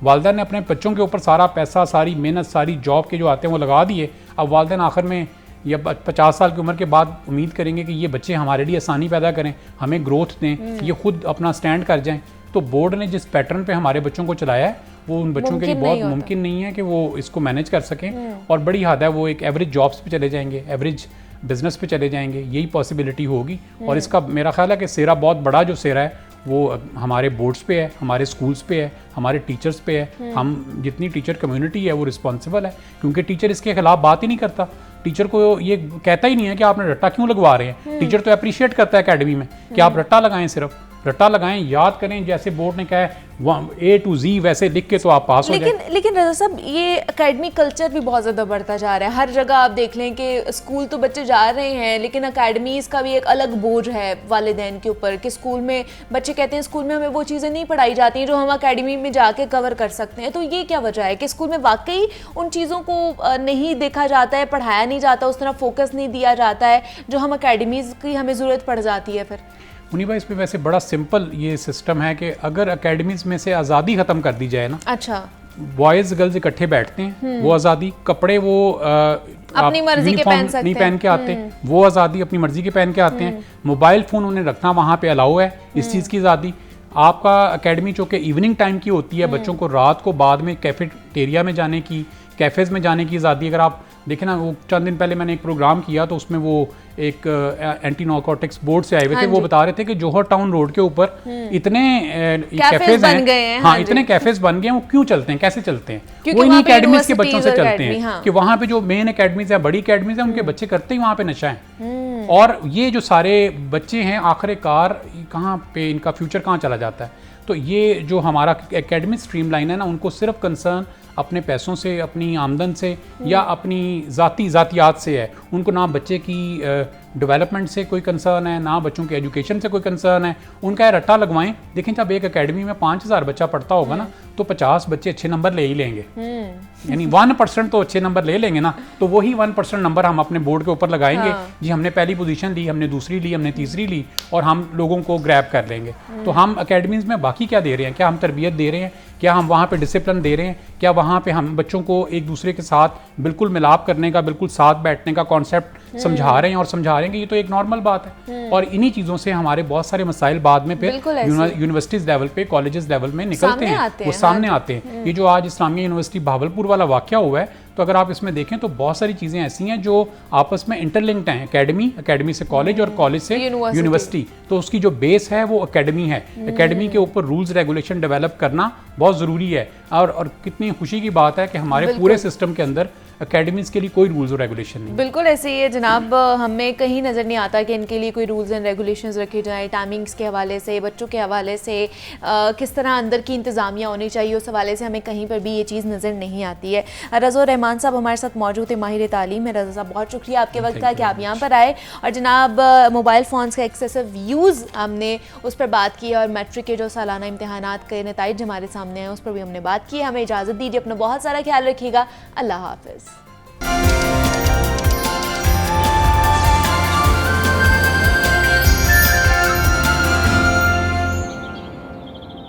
वालिदैन ने अपने बच्चों के ऊपर सारा पैसा, सारी मेहनत, सारी जॉब के जो आते हैं वो लगा दिए। अब वालिदैन आखिर में या 50 साल की उम्र के बाद उम्मीद करेंगे कि ये बच्चे हमारे लिए आसानी पैदा करें, हमें ग्रोथ दें, ये खुद अपना स्टैंड कर जाएं। तो बोर्ड ने जिस पैटर्न पे हमारे बच्चों को चलाया है वो उन बच्चों के लिए बहुत मुमकिन नहीं है कि वो इसको मैनेज कर सकें, और बड़ी हद है वो एक एवरेज जॉब्स पे चले जाएंगे, एवरेज बिजनेस पे चले जाएंगे, यही पॉसिबिलिटी होगी। और इसका मेरा ख्याल है कि सेरा बहुत बड़ा जो सेरा है वो हमारे बोर्ड्स पे है, हमारे स्कूल्स पे है, हमारे टीचर्स पे है। हम जितनी टीचर कम्युनिटी है वो रिस्पॉन्सिबल है, क्योंकि टीचर इसके खिलाफ बात ही नहीं करता। टीचर को ये कहता ही नहीं है कि आपने रट्टा क्यों लगवा रहे हैं। टीचर तो अप्रिशिएट करता है अकेडमी में कि आप रट्टा लगाएं, सिर्फ रट्टा लगाएं, याद करें, जैसे बोर्ड ने कहा है A to Z वैसे लिख के तो आप पास हो जाए। लेकिन रज़ा साहब, ये एकेडमिक कल्चर भी बहुत ज़्यादा बढ़ता जा रहा है। हर जगह आप देख लें कि स्कूल तो बच्चे जा रहे हैं, लेकिन अकेडमीज़ का भी एक अलग बोझ है वालिदैन के ऊपर कि स्कूल में बच्चे कहते हैं स्कूल में हमें वो चीज़ें नहीं पढ़ाई जाती हैं जो हम अकेडमी में जाके कवर कर सकते हैं। तो ये क्या वजह है कि स्कूल में वाकई उन चीज़ों को नहीं देखा जाता है, पढ़ाया नहीं जाता, उस तरह फोकस नहीं दिया जाता है जो हम अकेडमीज़ की हमें ज़रूरत पड़ जाती है? फिर मुनीबा, इस पे वैसे बड़ा सिंपल ये सिस्टम है कि अगर एकेडमीज़ में से आज़ादी ख़त्म कर दी जाए ना, अच्छा, बॉयज़ गर्ल्स इकट्ठे बैठते हैं, वो आज़ादी, कपड़े वो अपनी मर्जी के पहन सकते नहीं पहन के आते, वो आज़ादी अपनी मर्जी के पहन के आते हैं। मोबाइल फ़ोन उन्हें रखना वहाँ पे अलाउ है, इस चीज़ की आज़ादी। आपका एकेडमी चूँकि इवनिंग टाइम की होती है, बच्चों को रात को बाद में कैफेटेरिया में जाने की, कैफ़ेज़ में जाने की आज़ादी। अगर आप देखें ना, वो चंद दिन पहले मैंने एक प्रोग्राम किया तो उसमें वो एक एंटी नारकोटिक्स बोर्ड से आए हुए थे, वो बता रहे थे कि जौहर टाउन रोड के ऊपर इतने कैफेज हैं, हाँ इतने कैफेज बन गए हैं, वो क्यों चलते हैं, कैसे चलते हैं? वो इन्हीं एकेडमीज के बच्चों से चलते हैं कि वहाँ पे जो मेन एकेडमीज है, बड़ी एकेडमीज है, उनके बच्चे करते ही वहाँ पे नशा है। और ये जो सारे बच्चे हैं आखिरकार कहाँ पे इनका फ्यूचर कहाँ चला जाता है? तो ये जो हमारा एकेडमिक स्ट्रीमलाइन है ना, उनको सिर्फ कंसर्न अपने पैसों से, अपनी आमदन से या अपनी ज़ातियात से है। उनको ना बच्चे की डेवलपमेंट से कोई कंसर्न है, ना बच्चों के एजुकेशन से कोई कंसर्न है, उनका रट्टा लगवाएं। देखें जब एक एकेडमी में 5000 बच्चा पढ़ता होगा ना, तो 50 बच्चे अच्छे नंबर ले ही लेंगे, यानी 1% तो अच्छे नंबर ले लेंगे ना, तो वही 1% नंबर हम अपने बोर्ड के ऊपर लगाएंगे। जी हमने पहली पोजीशन ली, हमने दूसरी ली, हमने तीसरी ली, और हम लोगों को ग्रैब कर लेंगे। तो हम अकेडमीज़ में बाकी क्या दे रहे हैं? क्या हम तरबियत दे रहे हैं? क्या हम वहाँ पे डिसिप्लिन दे रहे हैं? क्या वहाँ पे हम बच्चों को एक दूसरे के साथ बिल्कुल मिलाप करने का, बिल्कुल साथ बैठने का कॉन्सेप्ट समझा रहे हैं और समझा रहे हैं कि ये तो एक नॉर्मल बात है। और इन्हीं चीज़ों से हमारे बहुत सारे मसाइल बाद में फिर यूनिवर्सिटीज़ लेवल पे, कॉलेजेस लेवल में निकलते हैं, वो सामने आते हैं। ये जो आज इस्लामिया यूनिवर्सिटी भावलपुर वाला वाक़या हुआ है, तो अगर आप इसमें देखें तो बहुत सारी चीज़ें ऐसी हैं जो आपस में इंटरलिंक्ड हैं। एकेडमी से कॉलेज और कॉलेज से यूनिवर्सिटी, तो उसकी जो बेस है वो एकेडमी है। एकेडमी के ऊपर रूल्स रेगुलेशन डेवलप करना बहुत ज़रूरी है। और कितनी खुशी की बात है कि हमारे पूरे सिस्टम के अंदर एकेडमीज़ के लिए कोई रूल्स और रेगुलेशन नहीं। बिल्कुल ऐसे ही है जनाब, हमें कहीं नज़र नहीं आता कि इनके लिए कोई रूल्स एंड रेगुलेशंस रखे जाएं, टाइमिंग्स के हवाले से, बच्चों के हवाले से, किस तरह अंदर की इंतज़ामिया होनी चाहिए, उस हवाले से हमें कहीं पर भी ये चीज़ नज़र नहीं आती है। रज़ा रहमान साहब हमारे साथ मौजूद है, माहिर तालीम है। रज़ा साहब बहुत शुक्रिया आपके वक्त का कि आप यहाँ पर आए, और जनाब मोबाइल फ़ोन्स का एक्सेसिव यूज़ हमने उस पर बात की, और मैट्रिक के जो सालाना इम्तहानात के नताइज हमारे सामने हैं उस पर भी हमने बात की। हमें इजाज़त दीजिए, अपना बहुत सारा ख्याल रखिएगा। अल्लाह हाफ़िज़।